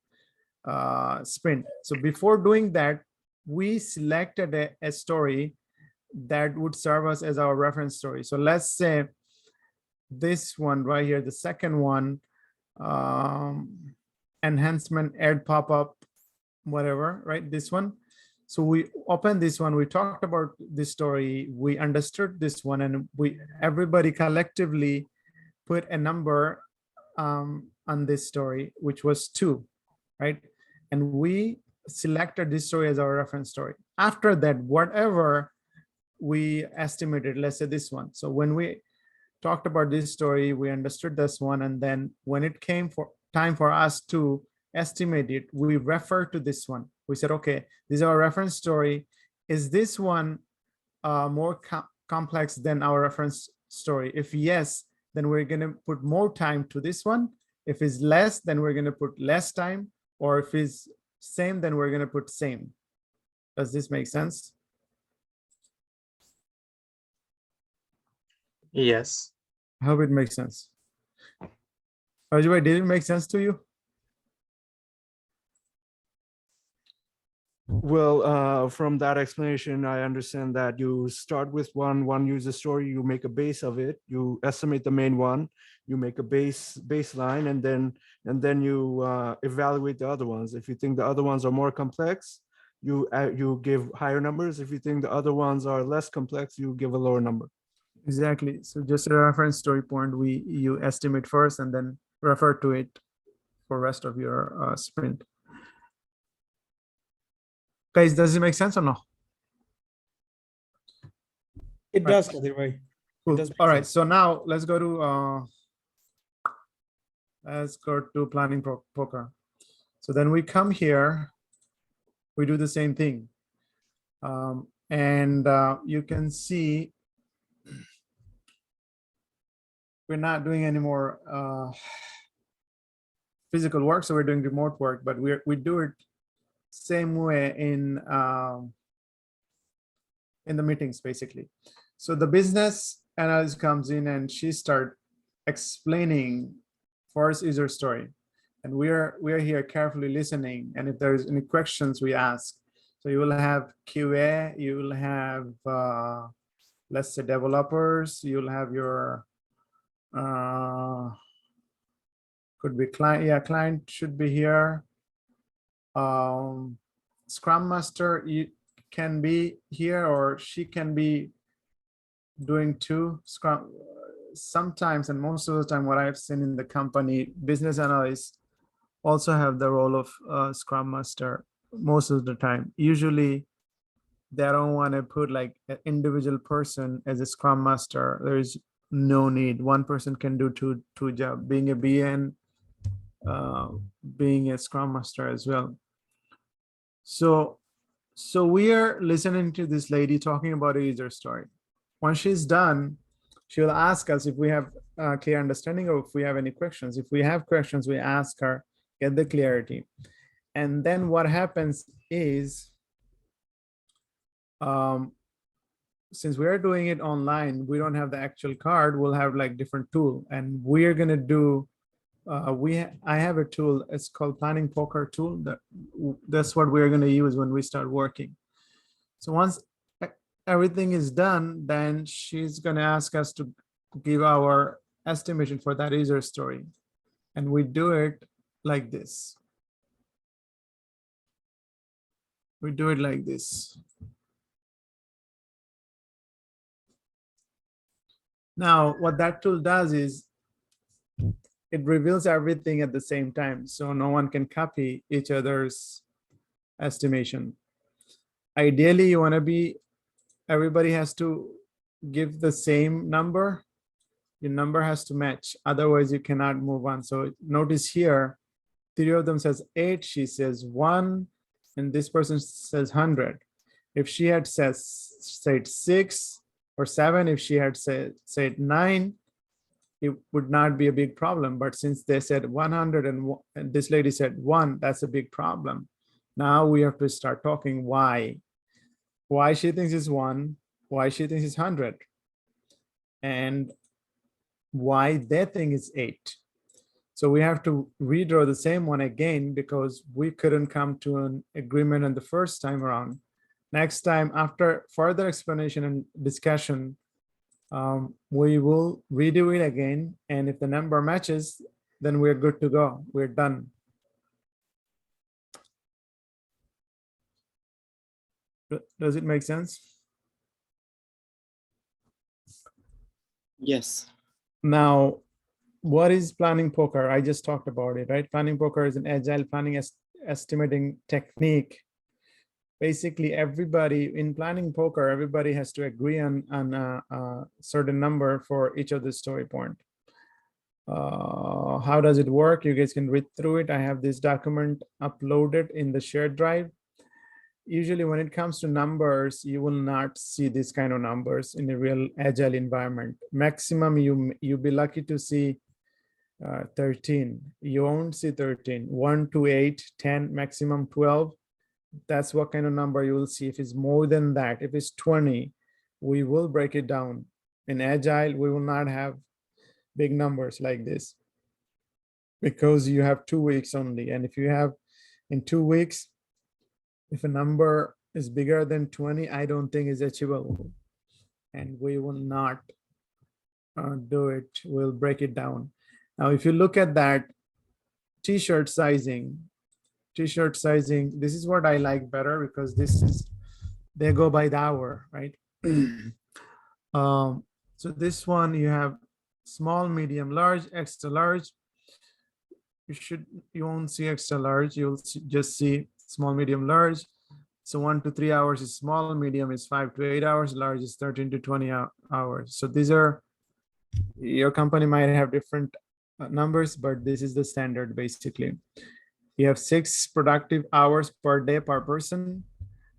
sprint. So before doing that, we selected a story that would serve us as our reference story. So let's say this one right here, the second one, enhancement, add pop-up, whatever, right? This one. So we opened this one, we talked about this story, we understood this one, and everybody collectively put a number on this story, which was 2, right? And we selected this story as our reference story. After that, whatever we estimated, let's say this one. So when we talked about this story, we understood this one, and then when it came for time for us to estimate it, we refer to this one. We said, okay, this is our reference story. Is this one more complex than our reference story? If yes, then we're going to put more time to this one. If it's less, then we're going to put less time. Or if it's same, then we're going to put same. Does this make sense? Yes. I hope it makes sense. Ajay, did it make sense to you? Well, from that explanation, I understand that you start with one user story, you make a base of it, you estimate the main one, you make a baseline, and then you evaluate the other ones. If you think the other ones are more complex, you give higher numbers. If you think the other ones are less complex, you give a lower number. Exactly. So just a reference story point, you estimate first and then refer to it for rest of your sprint. Guys, does it make sense or no? It does, Kadir bhai. Cool. All right. So now let's go to planning poker. So then we come here, we do the same thing. And you can see we're not doing any more physical work, so we're doing remote work, but we do it same way in the meetings, basically. So the business analyst comes in and she starts explaining first user story, and we are here carefully listening, and if there's any questions we ask. So you will have QA, you will have let's say developers, you'll have your could be client, yeah, client should be here. Scrum Master, you can be here, or she can be doing two Scrum. Sometimes, and most of the time, what I've seen in the company, business analysts also have the role of Scrum Master most of the time. Usually, they don't want to put like an individual person as a Scrum Master. There is no need. One person can do two jobs, being a BN, being a Scrum Master as well. So we are listening to this lady talking about a user story. Once she's done, she'll ask us if we have a clear understanding or if we have any questions. If we have questions, we ask her, get the clarity. And then what happens is since we're doing it online, we don't have the actual card, we'll have like different tool, and we're gonna do, I have a tool, it's called Planning Poker tool. That's what we're gonna use when we start working. So once everything is done, then she's gonna ask us to give our estimation for that user story. And we do it like this. We do it like this. Now, what that tool does is it reveals everything at the same time, so no one can copy each other's estimation. Ideally, you want to be, everybody has to give the same number. Your number has to match, otherwise you cannot move on. So notice here, 3 of them says 8, she says 1, and this person says 100. If she had said 6 or 7, if she had said 9, it would not be a big problem. But since they said 100 and this lady said 1, that's a big problem. Now we have to start talking why she thinks it's 1, why she thinks it's 100, and why they think it's 8. So we have to redraw the same one again because we couldn't come to an agreement on the first time around. Next time, after further explanation and discussion, we will redo it again. And if the number matches, then we're good to go. We're done. Does it make sense? Yes. Now, what is planning poker? I just talked about it, right? Planning poker is an agile planning estimating technique. Basically, everybody in planning poker, everybody has to agree on a certain number for each of the story point. How does it work? You guys can read through it. I have this document uploaded in the shared drive. Usually when it comes to numbers, you will not see this kind of numbers in a real agile environment. Maximum, you'll be lucky to see 13. You won't see 13. 1 to 8, 10, maximum 12. That's what kind of number you will see. If it's more than that, if it's 20, we will break it down. In agile, we will not have big numbers like this because you have 2 weeks only. And if you have in 2 weeks, if a number is bigger than 20, I don't think is achievable. And we will not do it. We'll break it down. Now, if you look at that t-shirt sizing, this is what I like better because this is, they go by the hour, right? So this one, you have small, medium, large, extra large. You won't see extra large. You'll just see small, medium, large. So 1 to 3 hours is small, medium is 5 to 8 hours, large is 13 to 20 hours. So these are, your company might have different numbers, but this is the standard basically. You have 6 productive hours per day per person,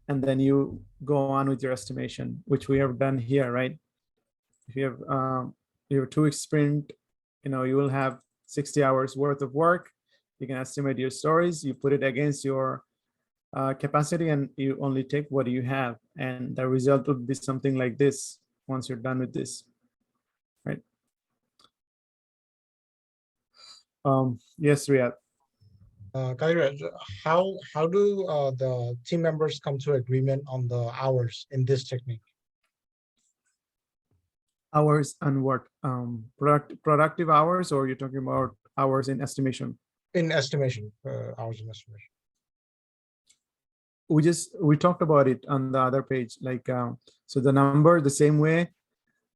and then you go on with your estimation, which we have done here, right? If you have your 2 week sprint, you will have 60 hours worth of work. You can estimate your stories, you put it against your capacity, and you only take what you have, and the result would be something like this once you're done with this, right? Yes, Riyadh. Kadir, how do the team members come to agreement on the hours in this technique? Hours and what? Productive hours, or you're talking about hours in estimation? In estimation, hours in estimation. We talked about it on the other page, like so the number the same way.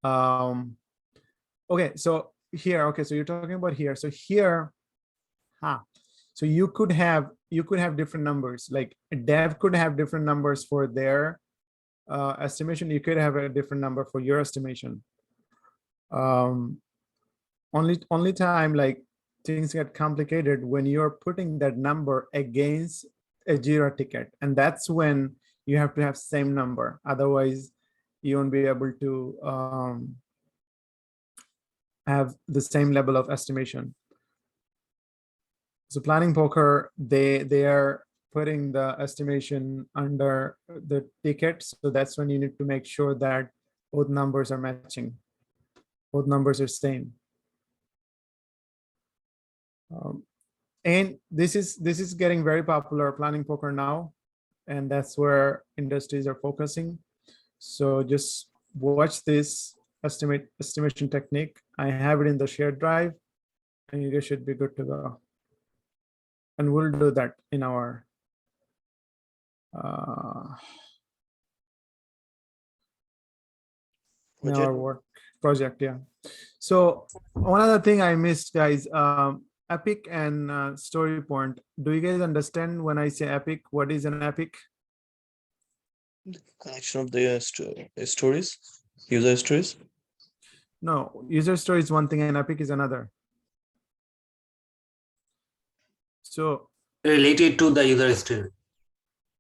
Okay, so here, okay, so you're talking about here. So here, so you could have different numbers. Like a dev could have different numbers for their estimation. You could have a different number for your estimation. Only time like things get complicated when you're putting that number against a Jira ticket, and that's when you have to have same number. Otherwise, you won't be able to have the same level of estimation. So planning poker, they are putting the estimation under the ticket. So that's when you need to make sure that Both numbers are matching. Both numbers are same. And this is getting very popular, planning poker now, and that's where industries are focusing. So just watch this estimation technique. I have it in the shared drive, and you guys should be good to go. And we'll do that in our work project. Yeah. So one other thing I missed, guys, epic and story point. Do you guys understand when I say epic, what is an epic? Collection of the stories, user stories. No, user story is one thing and epic is another. So related to the user story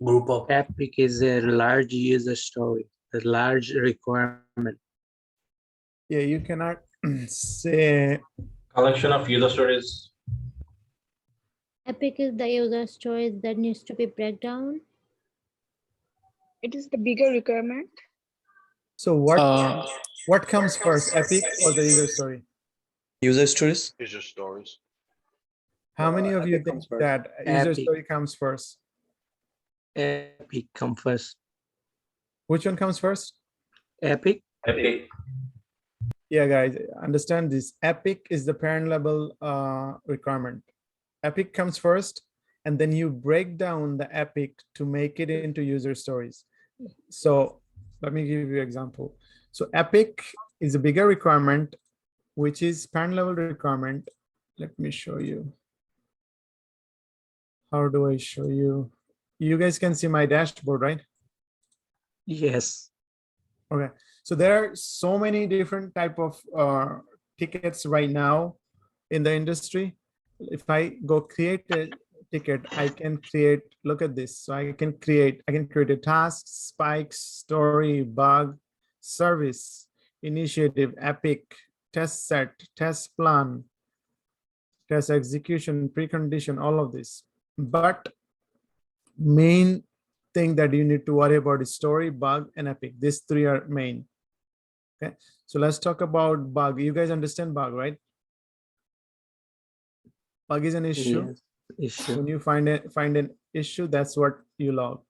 group of epic is a large user story, a large requirement. Yeah, you cannot say collection of user stories. Epic is the user stories that needs to be break down. It is the bigger requirement. So what comes first, epic or the user story? User stories. User stories. How many of you think that user Epic. story comes first? Epic comes first. Which one comes first? Epic. Epic. Yeah, guys, understand this. Epic is the parent level requirement. Epic comes first, and then you break down the epic to make it into user stories. So let me give you an example. So epic is a bigger requirement, which is parent level requirement. Let me show you. How do I show you? You guys can see my dashboard, right? Yes. Okay. So there are so many different type of tickets right now in the industry. If I go create a ticket, I can create, look at this. So I can create a task, spikes, story, bug, service, initiative, epic, test set, test plan, test execution, precondition, all of this. But main thing that you need to worry about is story, bug, and epic. These three are main. Okay, so let's talk about bug. You guys understand bug, right? Bug is an issue. Yes, issue. When you find an issue, that's what you log.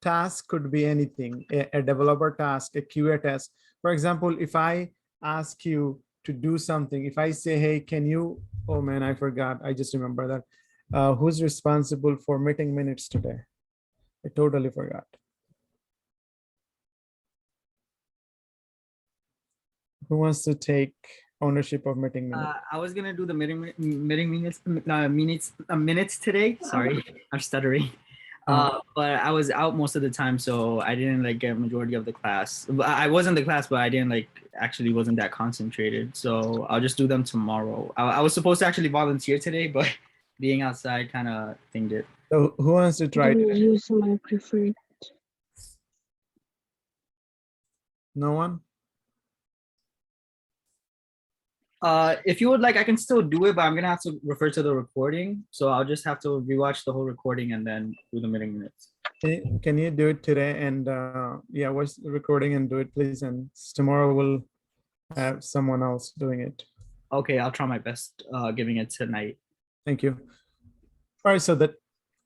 Task could be anything, a developer task, a QA task. For example, if I ask you to do something, if I say, hey, can you, oh man, I forgot, I just remember that. Who's responsible for meeting minutes today? I totally forgot. Who wants to take ownership of meeting minutes? I was gonna do the meeting minutes today. Sorry, I'm stuttering. But I was out most of the time, so I didn't like get majority of the class. I was in the class, but I didn't like actually wasn't that concentrated. So I'll just do them tomorrow. I was supposed to actually volunteer today, but being outside kind of thinged it. So who wants to try? Use my preferred. No one? If you would like, I can still do it, but I'm gonna have to refer to the recording. So I'll just have to rewatch the whole recording and then do the meeting minutes. Can you do it today? And yeah, watch the recording and do it, please. And tomorrow we'll have someone else doing it. Okay, I'll try my best giving it tonight. Thank you. All right, so that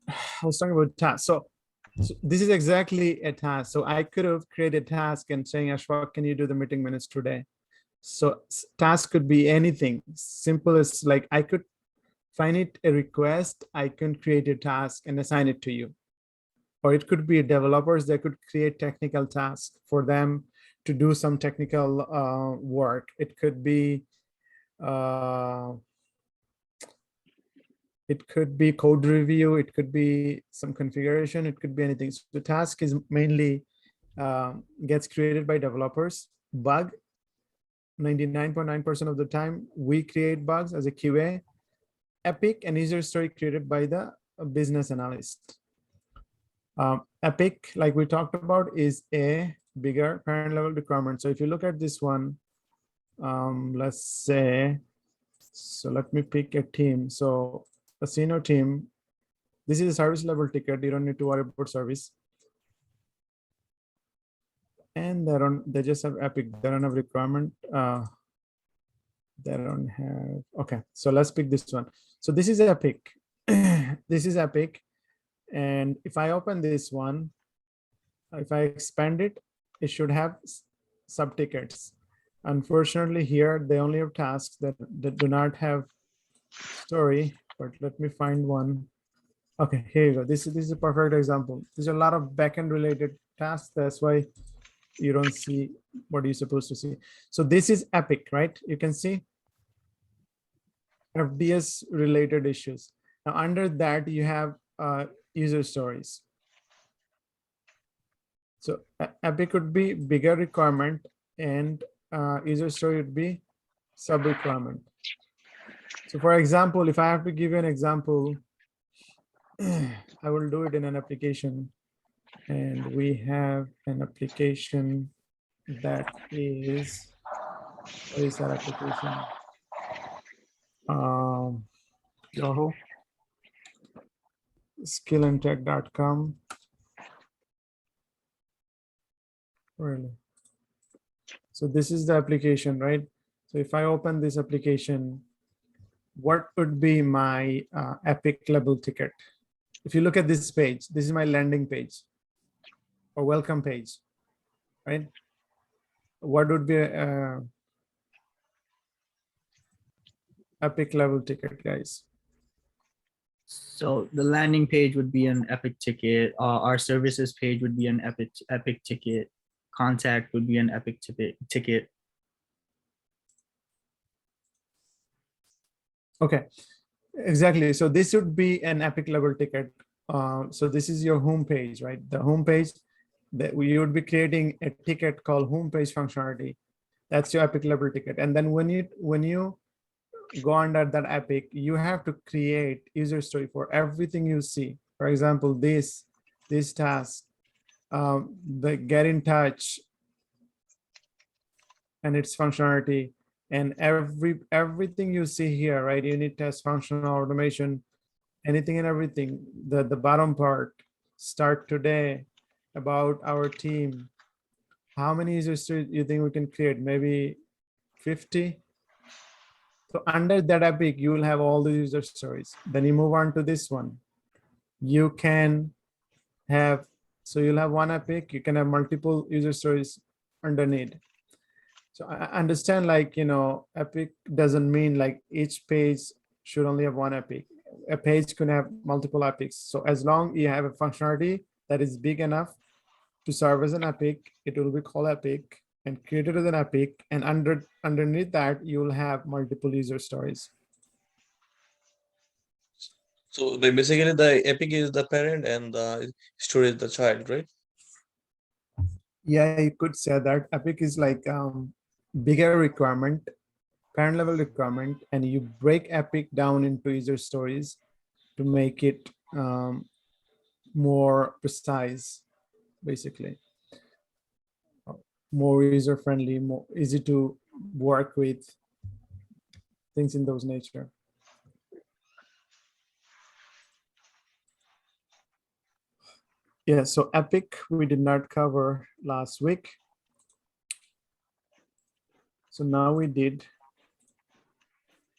I was talking about tasks. So this is exactly a task. So I could have created a task and saying, Ashfaq, can you do the meeting minutes today? So task could be anything. Simple as like I could find it a request. I can create a task and assign it to you. Or it could be developers that could create technical tasks for them to do some technical work. It could be code review. It could be some configuration. It could be anything. So the task is mainly gets created by developers. Bug, 99.9% of the time, we create bugs as a QA. Epic and user story created by the business analyst. Epic, like we talked about, is a bigger parent level requirement. So if you look at this one, let's say, so let me pick a team. So a senior team, this is a service level ticket. You don't need to worry about service. And they just have Epic. They don't have requirement. They don't have, okay. So let's pick this one. So this is Epic. This is Epic. And if I open this one, if I expand it, it should have sub-tickets. Unfortunately here, they only have tasks that do not have story, but let me find one. Okay, here you go. This is a perfect example. There's a lot of backend related tasks. That's why you don't see what you're supposed to see. So this is Epic, right? You can see FDS related issues. Now under that, you have user stories. So Epic would be bigger requirement and user story would be sub requirement. So for example, if I have to give you an example, I will do it in an application. And we have an application that is, what is that application? Yahoo. skillandtech.com. Really? So this is the application, right? So if I open this application, what would be my Epic level ticket? If you look at this page, this is my landing page or welcome page, right? What would be Epic level ticket, guys? So the landing page would be an Epic ticket. Our services page would be an Epic ticket. Contact would be an Epic ticket. Okay, exactly. So this would be an Epic level ticket. So this is your home page, right? The home page that you would be creating a ticket called home page functionality. That's your Epic level ticket. And then when you go under that Epic, you have to create user story for everything you see. For example, this task, the get in touch and its functionality, and everything you see here, right? Unit test, functional automation, anything and everything. The bottom part, start today, about our team. How many user stories you think we can create? Maybe 50. So under that Epic, you will have all the user stories. Then you move on to this one. You can have, so you'll have one Epic, you can have multiple user stories underneath. So I understand, like, Epic doesn't mean like each page should only have one Epic. A page can have multiple Epics. So as long you have a functionality that is big enough to serve as an Epic, it will be called Epic and created as an Epic. And underneath that, you will have multiple user stories. So basically the Epic is the parent and the story is the child, right? Yeah, you could say that. Epic is like bigger requirement, parent level requirement, and you break Epic down into user stories to make it more precise, basically. More user friendly, more easy to work with, things in those nature. Yeah, so Epic we did not cover last week. So now we did.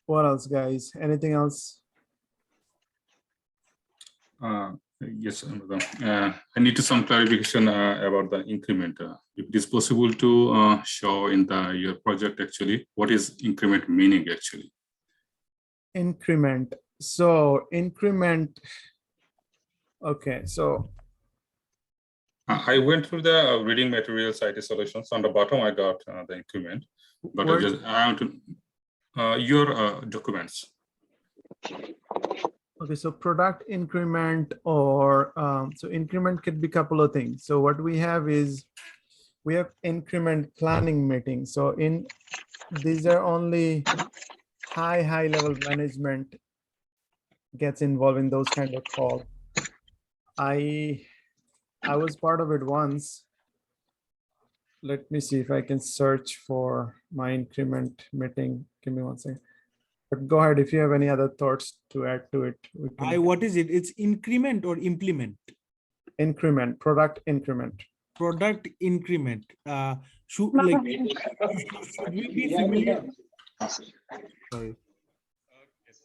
What else, guys? Anything else? Yes, I need some clarification about the increment. If it is possible to show in your project actually, what is increment meaning actually? Increment. So increment. Okay, so I went through the reading materials IT solutions. On the bottom, I got the increment, but I want to your documents. Okay, so product increment or so increment could be a couple of things. So what we have is we have increment planning meetings. So these are only high level management gets involved in those kind of calls. I was part of it once. Let me see if I can search for my increment meeting. Give me one second. But go ahead if you have any other thoughts to add to it. What is it? It's increment or implement? Increment, product increment. product increment. Should like should we be familiar? Sorry.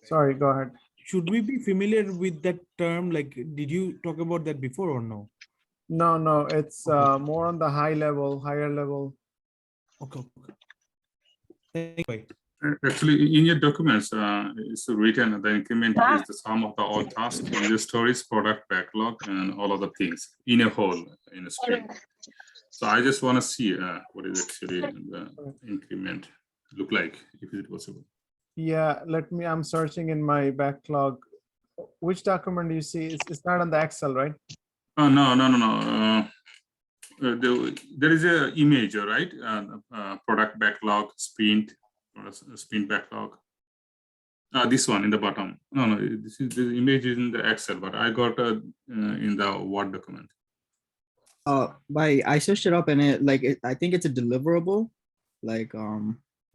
Sorry, go ahead. Should we be familiar with that term? Like, did you talk about that before or no? No, no, it's more on the higher level. Okay. Anyway. Actually, in your documents, it's written the increment is the sum of the all tasks, user stories, product backlog, and all other things in a whole, in a sprint. So I just want to see what is actually the increment look like, if it possible. Yeah, I'm searching in my backlog. Which document do you see? It's not on the Excel, right? Oh, no. There is a image, right? Product backlog, sprint backlog. This one in the bottom. No, this image is in the Excel, but I got in the Word document. I searched it up and I think it's a deliverable, like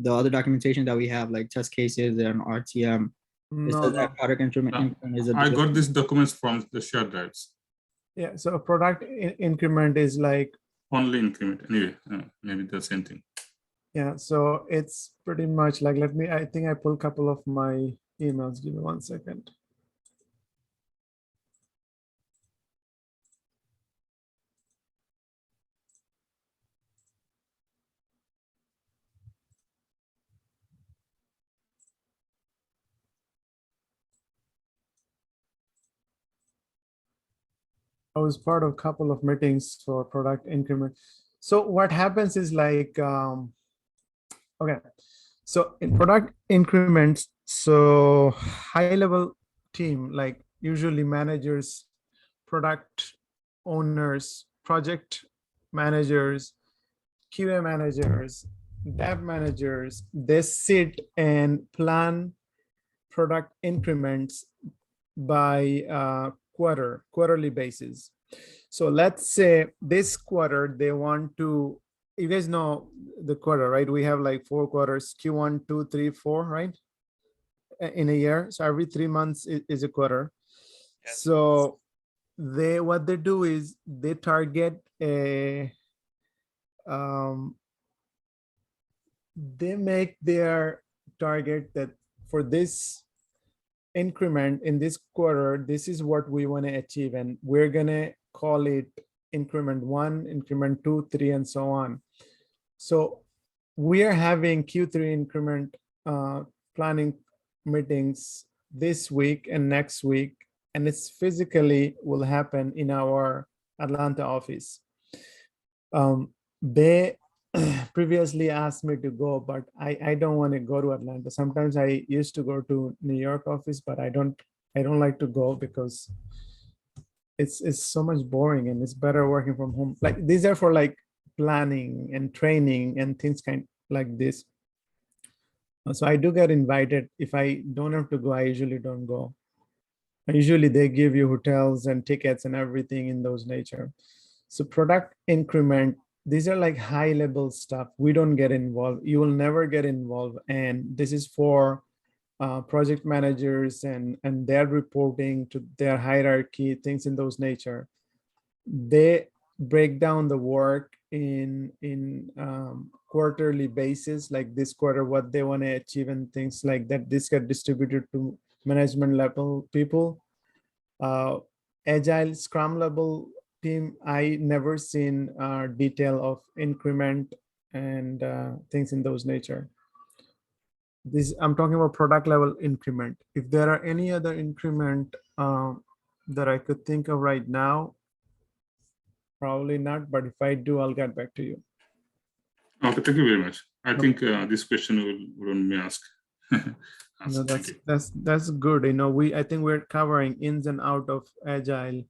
the other documentation that we have, like test cases and RTM. It says that product increment is a I got these documents from the shared drives. Yeah, so a product increment is like only increment. Anyway, maybe the same thing. Yeah, so it's pretty much like, I think I pulled a couple of my emails. Give me 1 second. I was part of a couple of meetings for product increment. So what happens is like, okay, so in product increments, so high level team, like usually managers, product owners, project managers, QA managers, dev managers, they sit and plan product increments by quarterly basis. So let's say this quarter they want to, you guys know the quarter, right? We have like 4 quarters, Q1, 2, 3, 4, right? In a year. So every 3 months is a quarter. So what they do is they target they make their target that for this increment in this quarter, this is what we want to achieve, and we're gonna call it increment 1, increment 2, 3, and so on. So we are having Q3 increment planning meetings this week and next week, and it's physically will happen in our Atlanta office. They previously asked me to go, but I don't want to go to Atlanta. Sometimes I used to go to New York office, but I don't like to go because it's so much boring, and it's better working from home. Like these are for like planning and training and things kind like this. So I do get invited. If I don't have to go, I usually don't go. Usually they give you hotels and tickets and everything in those nature. So product increment, these are like high level stuff. We don't get involved. You will never get involved. And this is for project managers and their reporting to their hierarchy, things in those nature. They break down the work in quarterly basis, like this quarter, what they want to achieve and things like that. This get distributed to management level people. Agile Scrum level team, I never seen detail of increment and things in those nature. This I'm talking about product level increment. If there are any other increment that I could think of right now, probably not, but if I do, I'll get back to you. Okay, thank you very much. I think this question will be asked. No, that's good. You know, I think we're covering ins and out of Agile.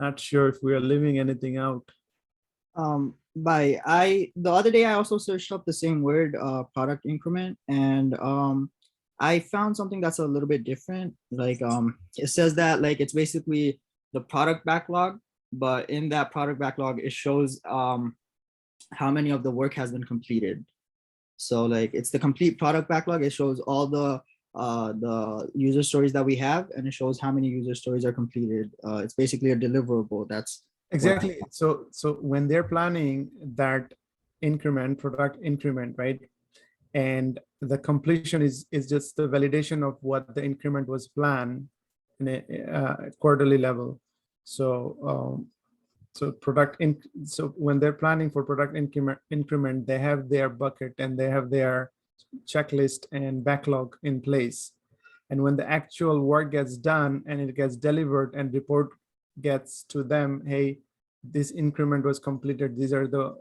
Not sure if we are leaving anything out. The other day I also searched up the same word, product increment, and I found something that's a little bit different. Like it says that like it's basically the product backlog, but in that product backlog it shows how many of the work has been completed. So like it's the complete product backlog. It shows all the user stories that we have, and it shows how many user stories are completed. It's basically a deliverable. That's Exactly. So when they're planning that increment, product increment, right? And the completion is just the validation of what the increment was planned in a quarterly level. So so when they're planning for product increment, they have their bucket and they have their checklist and backlog in place. And when the actual work gets done and it gets delivered and report gets to them, hey, this increment was completed, these are the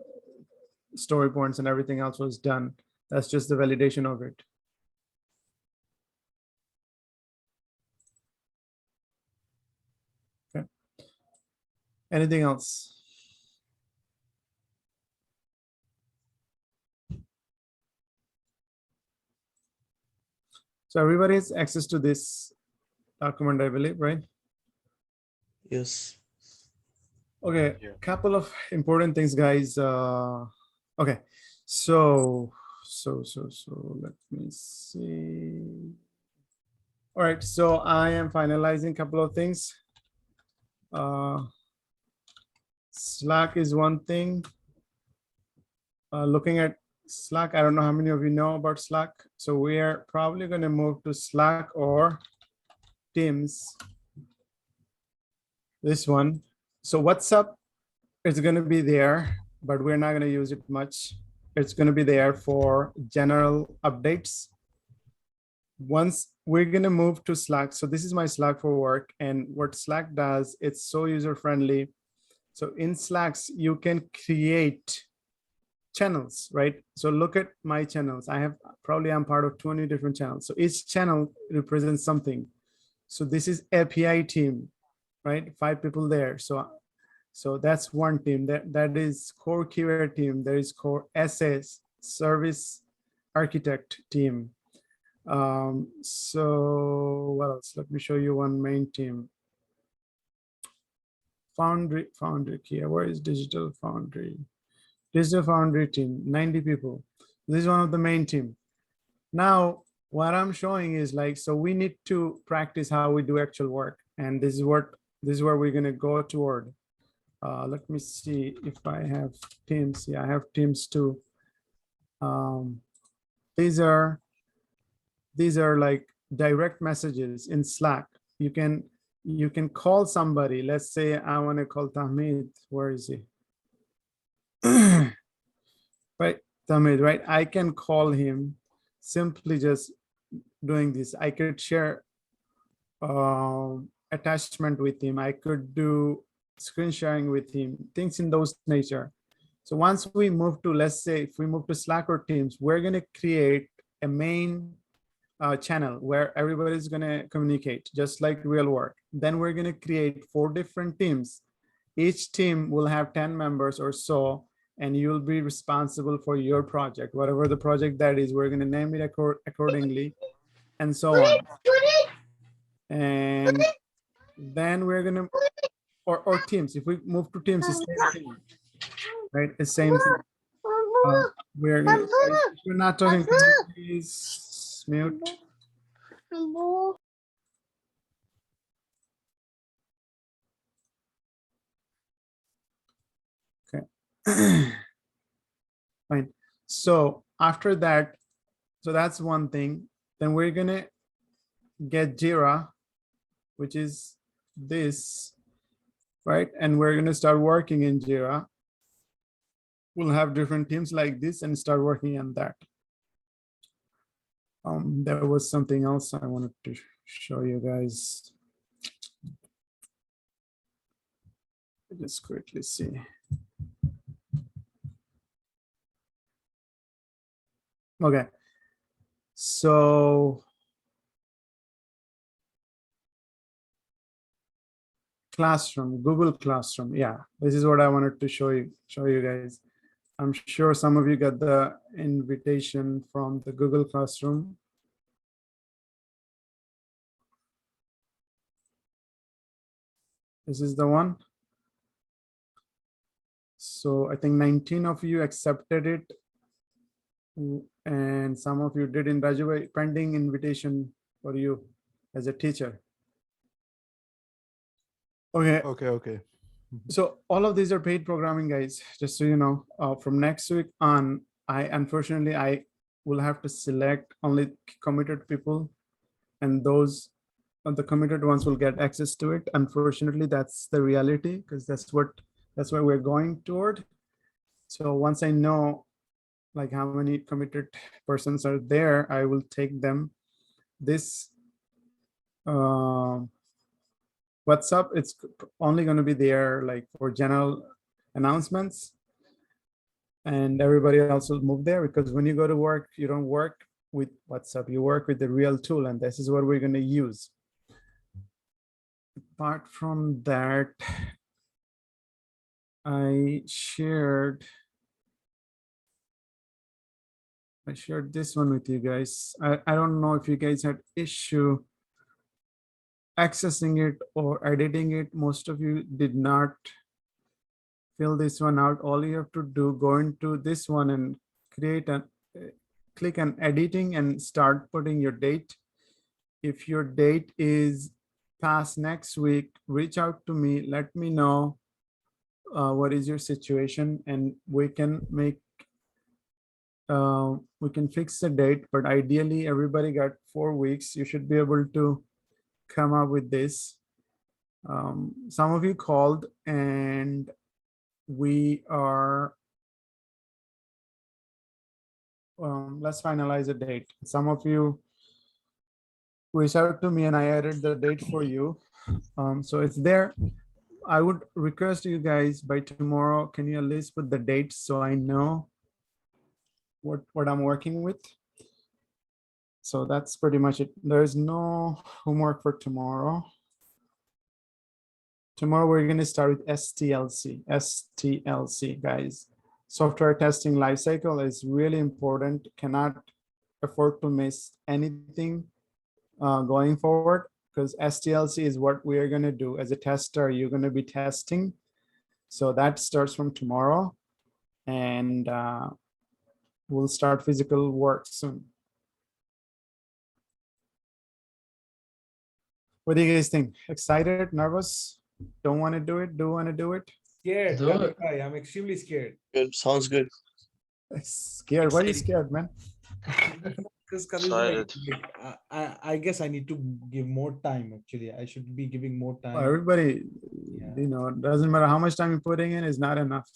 story points and everything else was done. That's just the validation of it. Okay. Anything else? So everybody has access to this document, I believe, right? Yes. Okay, couple of important things, guys. Okay, so let me see. All right, so I am finalizing a couple of things. Slack is one thing. Looking at Slack, I don't know how many of you know about Slack. So we are probably going to move to Slack or Teams. This one. So WhatsApp is going to be there, but we're not going to use it much. It's going to be there for general updates. Once we're going to move to Slack. So this is my Slack for work. And what Slack does, it's so user-friendly. So in Slacks, you can create channels, right? So look at my channels. I'm part of 20 different channels. So each channel represents something. So this is API team, right? 5 people there. So that's one team. That is core QA team. There is core SS, service architect team. So what else? Let me show you one main team. Foundry here. Where is Digital Foundry? Digital Foundry team, 90 people. This is one of the main team. Now, what I'm showing is like, so we need to practice how we do actual work. And this is where we're going to go toward. Let me see if I have teams. Yeah, I have teams too. These are like direct messages in Slack. You can call somebody. Let's say I want to call Tahmid. Where is he? Right, Tamid, right? I can call him simply just doing this. I could share attachment with him. I could do screen sharing with him, things in those nature. So once we move to, let's say, if we move to Slack or Teams, we're going to create a main channel where everybody's going to communicate, just like real work. Then we're going to create 4 different teams. Each team will have 10 members or so, and you'll be responsible for your project, whatever the project that is. We're going to name it accordingly, and so on. And then we're going to, or teams. If we move to teams, it's the same thing, right? The same thing. We're going to, if you're not talking, can you please mute? Okay. Fine. So after that, so that's one thing. Then we're going to get Jira, which is this, right? And we're going to start working in Jira. We'll have different teams like this and start working on that. There was something else I wanted to show you guys. Let's quickly see. Okay. So Classroom, Google Classroom. Yeah, this is what I wanted to show you guys. I'm sure some of you got the invitation from the Google Classroom. This is the one. So I think 19 of you accepted it, and some of you didn't graduate. Pending invitation for you as a teacher. Okay. Okay. So all of these are paid programming, guys, just so you know. From next week on, unfortunately I will have to select only committed people, and those the committed ones will get access to it. Unfortunately, that's the reality, because that's where we're going toward. So once I know like how many committed persons are there, I will take them. This WhatsApp, it's only going to be there like for general announcements, and everybody else will move there, because when you go to work, you don't work with WhatsApp, you work with the real tool, and this is what we're going to use. Apart from that, I shared this one with you guys. I don't know if you guys had issue accessing it or editing it. Most of you did not fill this one out. All you have to do, go into this one and create an click on editing and start putting your date. If your date is past next week, reach out to me, let me know what is your situation, and we can make we can fix the date. But ideally everybody got 4 weeks. You should be able to come up with this. Some of you called, and we are let's finalize a date. Some of you reached out to me and I added the date for you. So it's there. I would request you guys by tomorrow, can you at least put the dates so I know what I'm working with? So that's pretty much it. There's no homework for tomorrow. Tomorrow we're going to start with STLC. STLC, guys. Software testing lifecycle is really important. Cannot afford to miss anything going forward, because STLC is what we are going to do as a tester. You're going to be testing. So that starts from tomorrow, and we'll start physical work soon. What do you guys think? Excited, nervous? Don't want to do it? Do want to do it? Scared. Do it. I'm extremely scared. Good. Sounds good. Scared? Why are you scared, man? Because Excited. I guess I need to give more time. Actually, I should be giving more time. Everybody, you know, doesn't matter how much time you're putting in, is not enough.